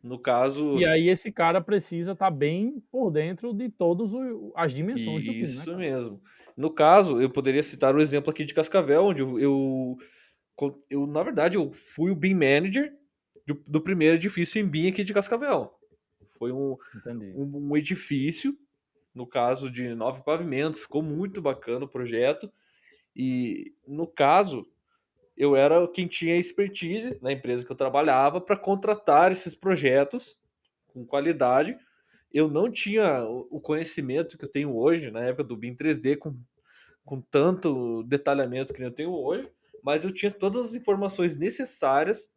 No E caso, aí esse cara precisa estar bem por dentro de todas as dimensões do BIM, né, isso cara? mesmo. No caso, eu poderia citar o exemplo aqui de Cascavel, onde eu na verdade, eu fui o BIM Manager do primeiro edifício em BIM aqui de Cascavel. Foi Entendi. um edifício, no caso de 9 pavimentos, ficou muito bacana o projeto. E no caso, eu era quem tinha expertise na empresa que eu trabalhava para contratar esses projetos com qualidade. Eu não tinha o conhecimento que eu tenho hoje, na época do BIM 3D, com tanto detalhamento que eu tenho hoje, mas eu tinha todas as informações necessárias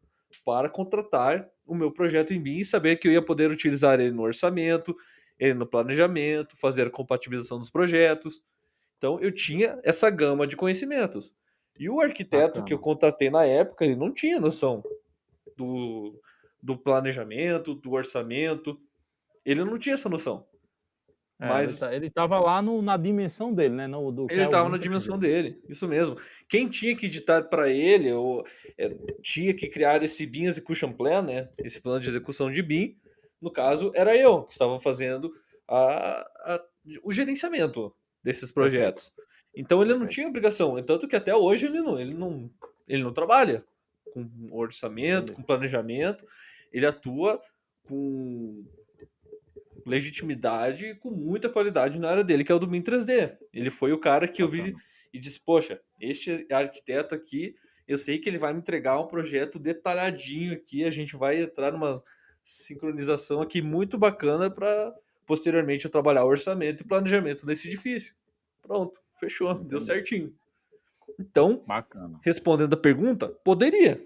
para contratar o meu projeto em BIM e saber que eu ia poder utilizar ele no orçamento, ele no planejamento, fazer a compatibilização dos projetos. Então eu tinha essa gama de conhecimentos. E o arquiteto que eu Bacana. contratei na época, ele não tinha noção do, do planejamento, do orçamento. Ele não tinha essa noção. Mas Ele estava lá na dimensão dele, né? No, do que ele é o estava BIM na dimensão 3D. dele, isso mesmo. Quem tinha que ditar para ele, ou tinha que criar esse BIM Execution Plan, né? Esse plano de execução de BIM, no caso, era eu que estava fazendo o gerenciamento desses Perfeito, projetos. Então ele não perfeito. tinha obrigação, tanto que até hoje ele não trabalha com orçamento, Entendi. com planejamento, ele atua com legitimidade e com muita qualidade na área dele, que é o do BIM 3D. Ele foi o cara que eu vi Bacana. e disse, poxa, este arquiteto aqui, eu sei que ele vai me entregar um projeto detalhadinho aqui, a gente vai entrar numa sincronização aqui muito bacana para posteriormente eu trabalhar orçamento e planejamento nesse edifício. Pronto, fechou, deu Entendi. certinho. Então, Bacana. respondendo a pergunta, poderia.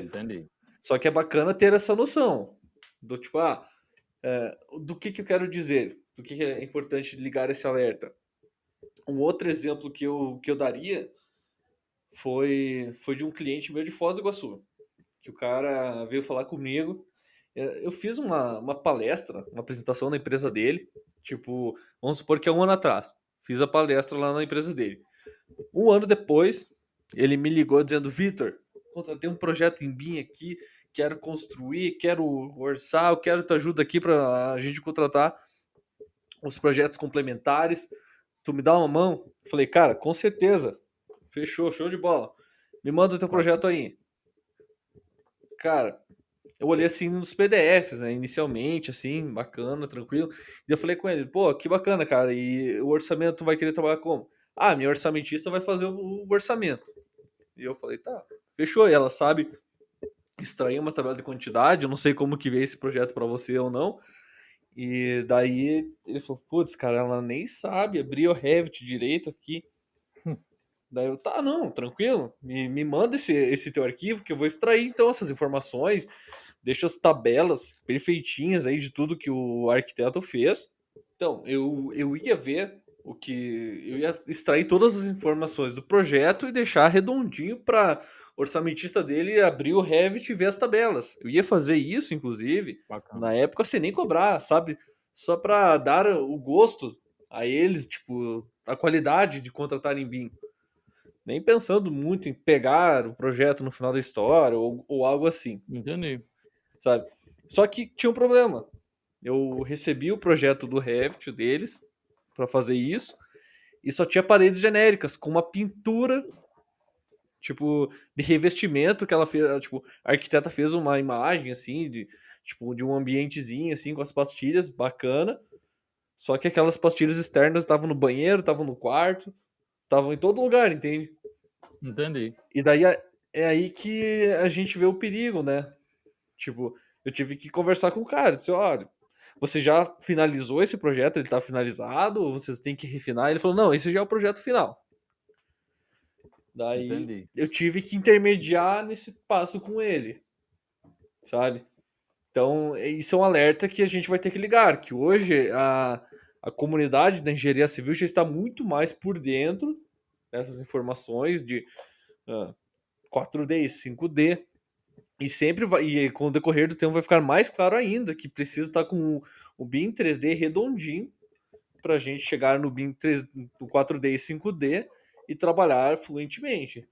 Entendi. Só que é bacana ter essa noção do tipo, do que eu quero dizer, do que é importante ligar esse alerta. Um outro exemplo que eu daria foi de um cliente meu de Foz do Iguaçu, que o cara veio falar comigo. Eu fiz uma palestra, uma apresentação na empresa dele, tipo, vamos supor que é um ano atrás. Fiz a palestra lá na empresa dele. Um ano depois, ele me ligou dizendo, Vitor, contratei um projeto em BIM aqui, quero construir, quero orçar, eu quero tua ajuda aqui para a gente contratar os projetos complementares. Tu me dá uma mão? Falei, cara, com certeza. Fechou, show de bola. Me manda o teu projeto Bacana. aí. Cara, eu olhei assim nos PDFs, né, inicialmente, assim, bacana, tranquilo. E eu falei com ele, pô, que bacana, cara. E o orçamento tu vai querer trabalhar como? Ah, minha orçamentista vai fazer o orçamento. E eu falei, tá, fechou. E ela sabe extrair uma tabela de quantidade. Eu não sei como que veio esse projeto para você ou não. E daí ele falou, putz, cara, ela nem sabe abrir o Revit direito aqui. Daí eu, tá, não, tranquilo, me manda esse teu arquivo que eu vou extrair então essas informações, deixa as tabelas perfeitinhas aí de tudo que o arquiteto fez. Então, eu ia ver eu ia extrair todas as informações do projeto e deixar redondinho para orçamentista dele abrir o Revit e ver as tabelas. Eu ia fazer isso, inclusive, na Bacana. época sem nem cobrar, sabe? Só para dar o gosto a eles, tipo, a qualidade de contratar em BIM, nem pensando muito em pegar o projeto no final da história ou algo assim, Entendi. sabe? Só que tinha um problema. Eu recebi o projeto do Revit deles para fazer isso e só tinha paredes genéricas com uma pintura tipo de revestimento que ela fez, tipo, a arquiteta fez uma imagem assim de tipo de um ambientezinho assim com as pastilhas bacana, só que aquelas pastilhas externas estavam no banheiro, estavam no quarto, estavam em todo lugar, entende? Entendi. E daí é aí que a gente vê o perigo, né? Tipo, eu tive que conversar com o cara. Disse, olha, você já finalizou esse projeto? Ele tá finalizado? Ou vocês têm que refinar? Ele falou, não, esse já é o projeto final. Daí Entendi. eu tive que intermediar nesse passo com ele, sabe? Então, isso é um alerta que a gente vai ter que ligar, que hoje a comunidade da engenharia civil já está muito mais por dentro dessas informações de 4D e 5D. E sempre vai, e com o decorrer do tempo vai ficar mais claro ainda que precisa estar com o BIM 3D redondinho para a gente chegar no BIM 3, no 4D e 5D e trabalhar fluentemente.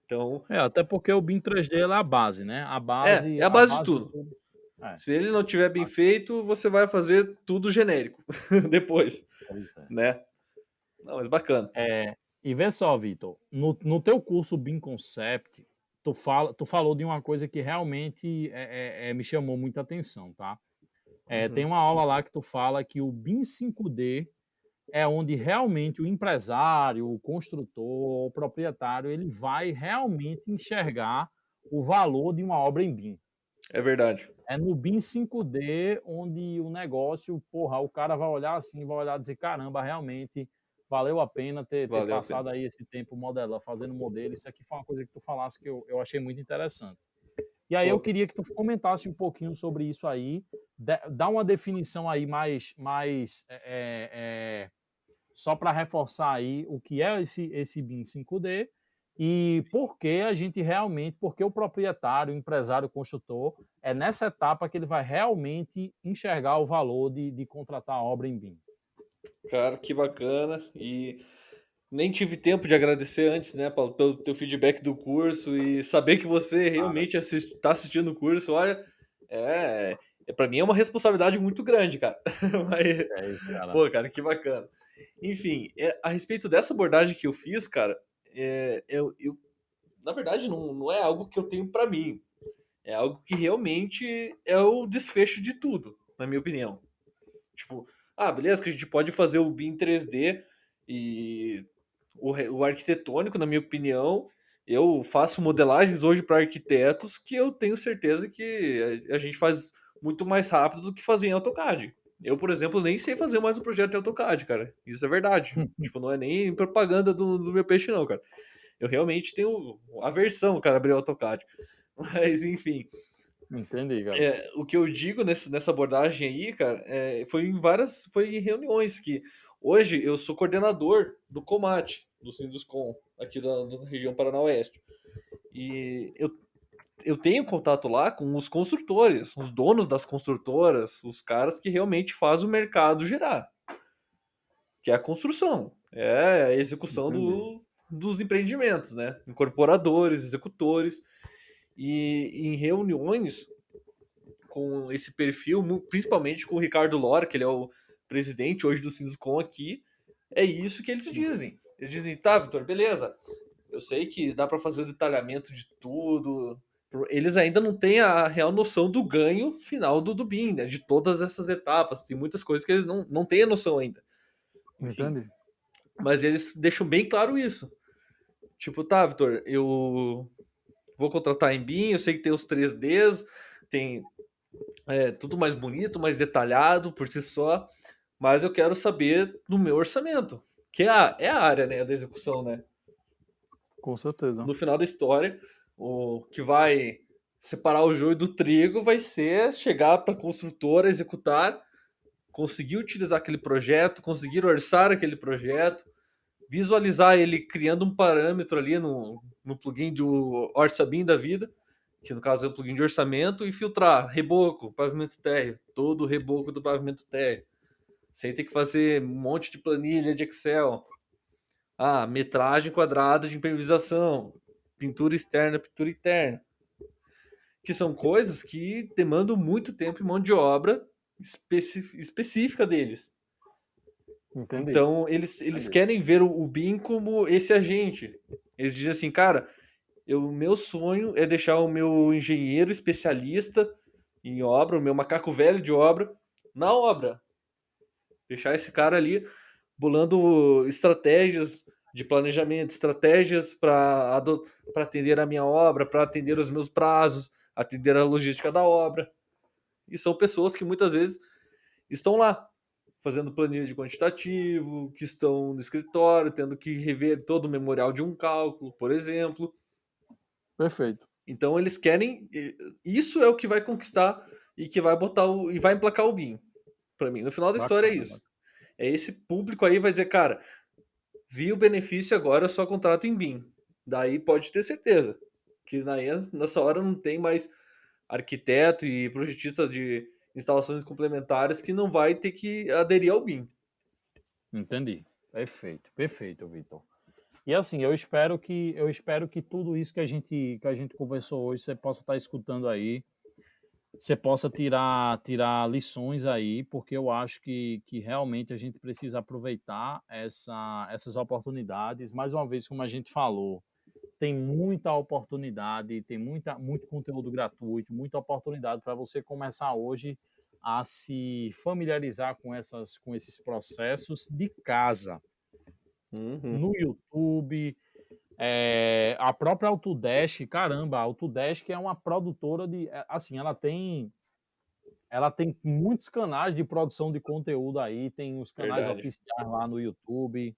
Então, Até porque o BIM 3D ela é a base, né? é a A base de base de tudo. tudo. É, Se ele não tiver bem ah, feito, você vai fazer tudo genérico depois, pois é. né? Não, mas bacana. E vê só, Vitor, no teu curso BIM Concept, tu falou de uma coisa que realmente me chamou muita atenção, tá? Tem Uhum. uma aula lá que tu fala que o BIM 5D é onde realmente o empresário, o construtor, o proprietário, ele vai realmente enxergar o valor de uma obra em BIM. É verdade. É no BIM 5D onde o negócio, porra, o cara vai olhar assim, vai olhar e dizer, caramba, realmente valeu a pena ter Valeu a pena. passado aí esse tempo modelando, fazendo modelo. Isso aqui foi uma coisa que tu falasse que eu achei muito interessante. E aí eu Top. queria que tu comentasse um pouquinho sobre isso aí, dá uma definição aí mais só para reforçar aí o que é esse BIM 5D e por que a gente realmente, porque o proprietário, o empresário, o construtor, é nessa etapa que ele vai realmente enxergar o valor de contratar a obra em BIM. Cara, que bacana. E nem tive tempo de agradecer antes, né, Paulo, pelo teu feedback do curso e saber que você Nada. realmente está assistindo o curso. Olha, para mim é uma responsabilidade muito grande, cara. Mas, É isso, cara. pô, cara, que bacana. Enfim, a respeito dessa abordagem que eu fiz, cara, eu na verdade, não é algo que eu tenho para mim. É algo que realmente é o desfecho de tudo, na minha opinião. Tipo, beleza, que a gente pode fazer o BIM 3D e o arquitetônico, na minha opinião, eu faço modelagens hoje para arquitetos que eu tenho certeza que a gente faz muito mais rápido do que fazer em AutoCAD. Eu, por exemplo, nem sei fazer mais um projeto em AutoCAD, cara. Isso é verdade. Tipo, não é nem propaganda do meu peixe, não, cara. Eu realmente tenho aversão, cara, abrir o AutoCAD. Mas, enfim. Entendi, cara. O que eu digo nessa abordagem aí, cara, foi em reuniões que hoje eu sou coordenador do Comate, do Sinduscom, aqui da região Paraná Oeste. E eu tenho contato lá com os construtores, os donos das construtoras, os caras que realmente fazem o mercado girar, que é a construção, é a execução Entendi. dos empreendimentos, né? Incorporadores, executores. E em reuniões com esse perfil, principalmente com o Ricardo Lora, que ele é o presidente hoje do Sinduscom aqui, é isso que eles dizem. Eles dizem, tá, Vitor, beleza, eu sei que dá para fazer o detalhamento de tudo. Eles ainda não têm a real noção do ganho final do BIM, né? De todas essas etapas. Tem muitas coisas que eles não têm a noção ainda. Enfim. Entendi. Mas eles deixam bem claro isso. Tipo, tá, Vitor, eu vou contratar em BIM, eu sei que tem os 3Ds, tem tudo mais bonito, mais detalhado por si só, mas eu quero saber do meu orçamento, que é a área, né, da execução, né? Com certeza. No final da história, o que vai separar o joio do trigo vai ser chegar para a construtora, executar, conseguir utilizar aquele projeto, conseguir orçar aquele projeto, visualizar ele criando um parâmetro ali no plugin do OrçaBIM da vida, que no caso é o plugin de orçamento, e filtrar reboco, pavimento térreo, todo o reboco do pavimento térreo. Sem ter que fazer um monte de planilha de Excel. Metragem quadrada de impermeabilização, pintura externa, pintura interna. Que são coisas que demandam muito tempo e mão de obra específica deles. Entendi. Então, eles Entendi. querem ver o BIM como esse agente. Eles dizem assim, cara, o meu sonho é deixar o meu engenheiro especialista em obra, o meu macaco velho de obra, na obra. Deixar esse cara ali bolando estratégias de planejamento, estratégias para atender a minha obra, para atender os meus prazos, atender a logística da obra. E são pessoas que muitas vezes estão lá fazendo planilha de quantitativo, que estão no escritório, tendo que rever todo o memorial de um cálculo, por exemplo. Perfeito. Então eles querem, isso é o que vai conquistar e que vai botar e vai emplacar o BIM. Para mim, no final da história é Bacana, isso. bacana. É esse público aí vai dizer, cara, vi o benefício agora, eu só contrato em BIM. Daí pode ter certeza que nessa hora não tem mais arquiteto e projetista de instalações complementares que não vai ter que aderir ao BIM. Entendi. Perfeito, perfeito, Vitor. E assim, eu espero que tudo isso que a gente conversou hoje, você possa estar escutando aí, você possa tirar lições aí, porque eu acho que realmente a gente precisa aproveitar essas oportunidades. Mais uma vez, como a gente falou, tem muita oportunidade, tem muito conteúdo gratuito, muita oportunidade para você começar hoje a se familiarizar com esses processos de casa, Uhum. no YouTube, a própria Autodesk, caramba, a Autodesk é uma produtora assim, ela tem muitos canais de produção de conteúdo aí, tem os canais Verdade. oficiais lá no YouTube,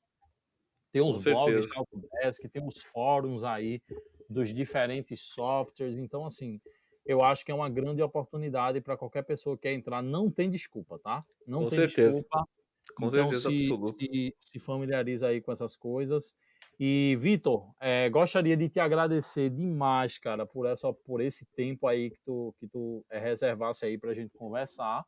tem Com os blogs certeza. da Autodesk, tem os fóruns aí dos diferentes softwares, então assim, eu acho que é uma grande oportunidade para qualquer pessoa que quer entrar, não tem desculpa, tá? Não Com tem certeza. desculpa, Com então certeza absoluta. se familiariza aí com essas coisas. E Vitor, gostaria de te agradecer demais, cara, por esse tempo aí que tu reservasse aí para a gente conversar.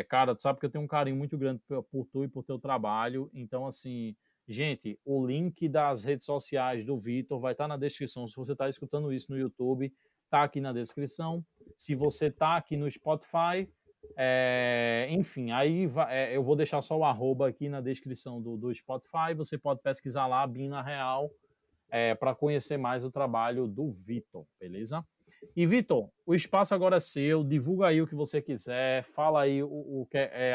Cara, tu sabe que eu tenho um carinho muito grande por tu e por teu trabalho. Então, assim, gente, o link das redes sociais do Vitor vai estar na descrição. Se você está escutando isso no YouTube, tá aqui na descrição. Se você tá aqui no Spotify, enfim, aí eu vou deixar só o arroba aqui na descrição do Spotify. Você pode pesquisar lá, Bina Real, para conhecer mais o trabalho do Vitor, beleza? E Vitor, o espaço agora é seu, divulga aí o que você quiser, fala aí o que é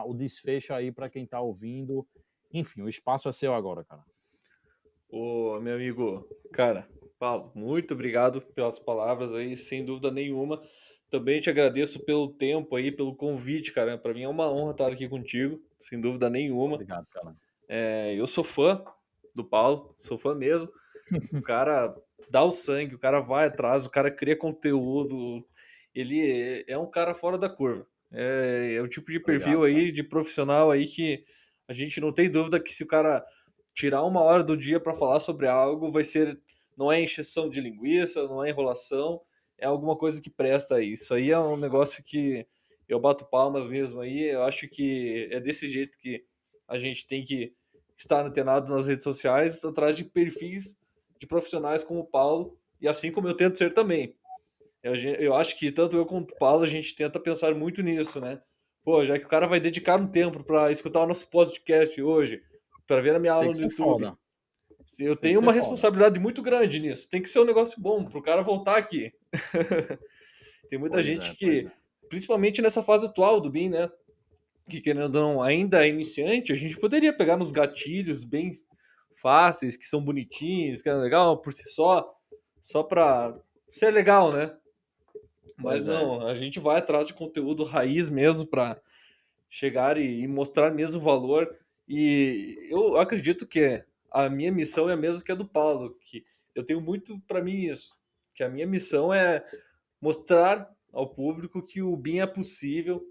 o desfecho aí para quem está ouvindo. Enfim, o espaço é seu agora, cara. Ô, meu amigo, cara, Paulo, muito obrigado pelas palavras aí, sem dúvida nenhuma. Também te agradeço pelo tempo aí, pelo convite, cara. Para mim é uma honra estar aqui contigo, sem dúvida nenhuma. Obrigado, cara. Eu sou fã do Paulo, sou fã mesmo. O cara dá o sangue, o cara vai atrás, o cara cria conteúdo. Ele é um cara fora da curva. É o tipo de perfil Obrigado, cara. aí, de profissional aí que a gente não tem dúvida que se o cara tirar uma hora do dia para falar sobre algo, vai ser. Não é encheção de linguiça, não é enrolação, é alguma coisa que presta aí. Isso aí é um negócio que eu bato palmas mesmo aí. Eu acho que é desse jeito que a gente tem que estar antenado nas redes sociais, atrás de perfis de profissionais como o Paulo, e assim como eu tento ser também. Eu acho que tanto eu quanto o Paulo, a gente tenta pensar muito nisso, né? Pô, já que o cara vai dedicar um tempo para escutar o nosso podcast hoje, para ver a minha Tem aula que no ser YouTube, foda. eu Tem que tenho ser uma foda. responsabilidade muito grande nisso. Tem que ser um negócio bom para o cara voltar aqui. Tem muita Pois gente é, pois que, é. principalmente nessa fase atual do BIM, né? Que querendo ou não, ainda é iniciante, a gente poderia pegar nos gatilhos bem fáceis, que são bonitinhos, que é legal por si só para ser legal, né? Mas Pois é. não, a gente vai atrás de conteúdo raiz mesmo para chegar e mostrar mesmo o valor. E eu acredito que a minha missão é a mesma que a do Paulo, que eu tenho muito para mim isso, que a minha missão é mostrar ao público que o BIM é possível,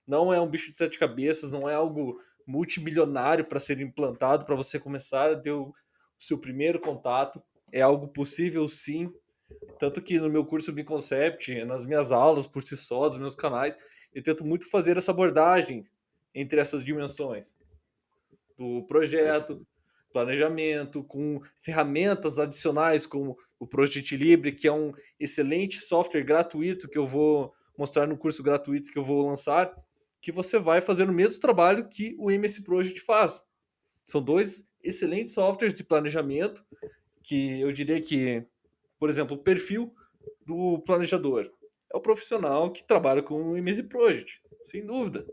não é um bicho de sete cabeças, não é algo multimilionário para ser implantado para você começar a ter o seu primeiro contato. É algo possível sim. Tanto que no meu curso BIM Concept, nas minhas aulas por si só, nos meus canais, eu tento muito fazer essa abordagem entre essas dimensões do projeto, Perfeito. planejamento, com ferramentas adicionais como o Project Libre, que é um excelente software gratuito que eu vou mostrar no curso gratuito que eu vou lançar, que você vai fazer o mesmo trabalho que o MS Project faz. São dois excelentes softwares de planejamento que eu diria que, por exemplo, o perfil do planejador é o profissional que trabalha com o MS Project, sem dúvida.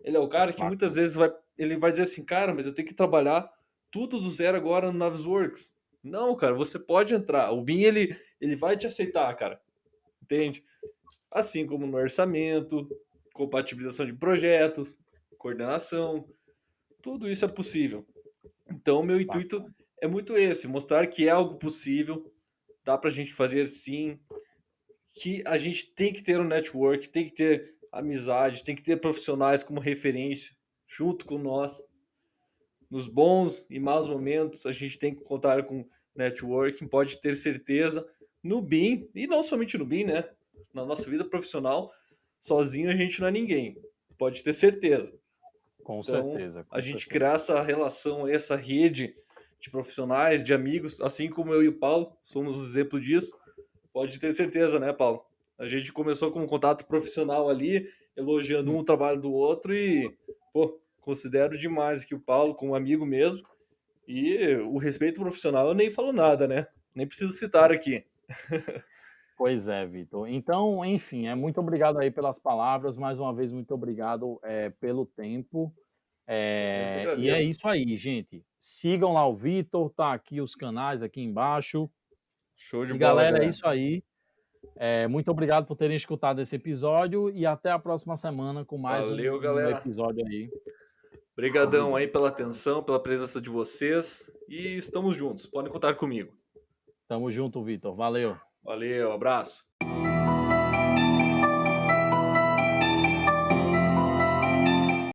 Ele é o cara que muitas Bacana. vezes ele vai dizer assim, cara, mas eu tenho que trabalhar tudo do zero agora no Navisworks. Não, cara, você pode entrar. O BIM, ele vai te aceitar, cara. Entende? Assim como no orçamento, compatibilização de projetos, coordenação, tudo isso é possível. Então, o meu intuito Bacana. é muito esse, mostrar que é algo possível, dá pra gente fazer sim, que a gente tem que ter um network, tem que ter amizade, tem que ter profissionais como referência junto com nós. Nos bons e maus momentos, a gente tem que contar com networking, pode ter certeza. No BIM, e não somente no BIM, né? Na nossa vida profissional, sozinho a gente não é ninguém. Pode ter certeza. Com Então, certeza, a com gente certeza. criar essa relação, essa rede de profissionais, de amigos, assim como eu e o Paulo somos um exemplo disso, pode ter certeza, né, Paulo? A gente começou com um contato profissional ali, elogiando um o trabalho do outro e, pô, considero demais que o Paulo, como amigo mesmo, e o respeito profissional eu nem falo nada, né? Nem preciso citar aqui. Pois é, Vitor. Então, enfim, muito obrigado aí pelas palavras, mais uma vez muito obrigado, pelo tempo, Eu que e é agradeço. isso aí, gente. Sigam lá o Vitor, tá aqui os canais aqui embaixo. Show de E bola, galera, é galera. isso aí. Muito obrigado por terem escutado esse episódio e até a próxima semana com mais Valeu, um galera. episódio aí sobre o Obrigadão BIM. aí pela atenção, pela presença de vocês e estamos juntos. Podem contar comigo. Tamo junto, Vitor. Valeu. Valeu, abraço.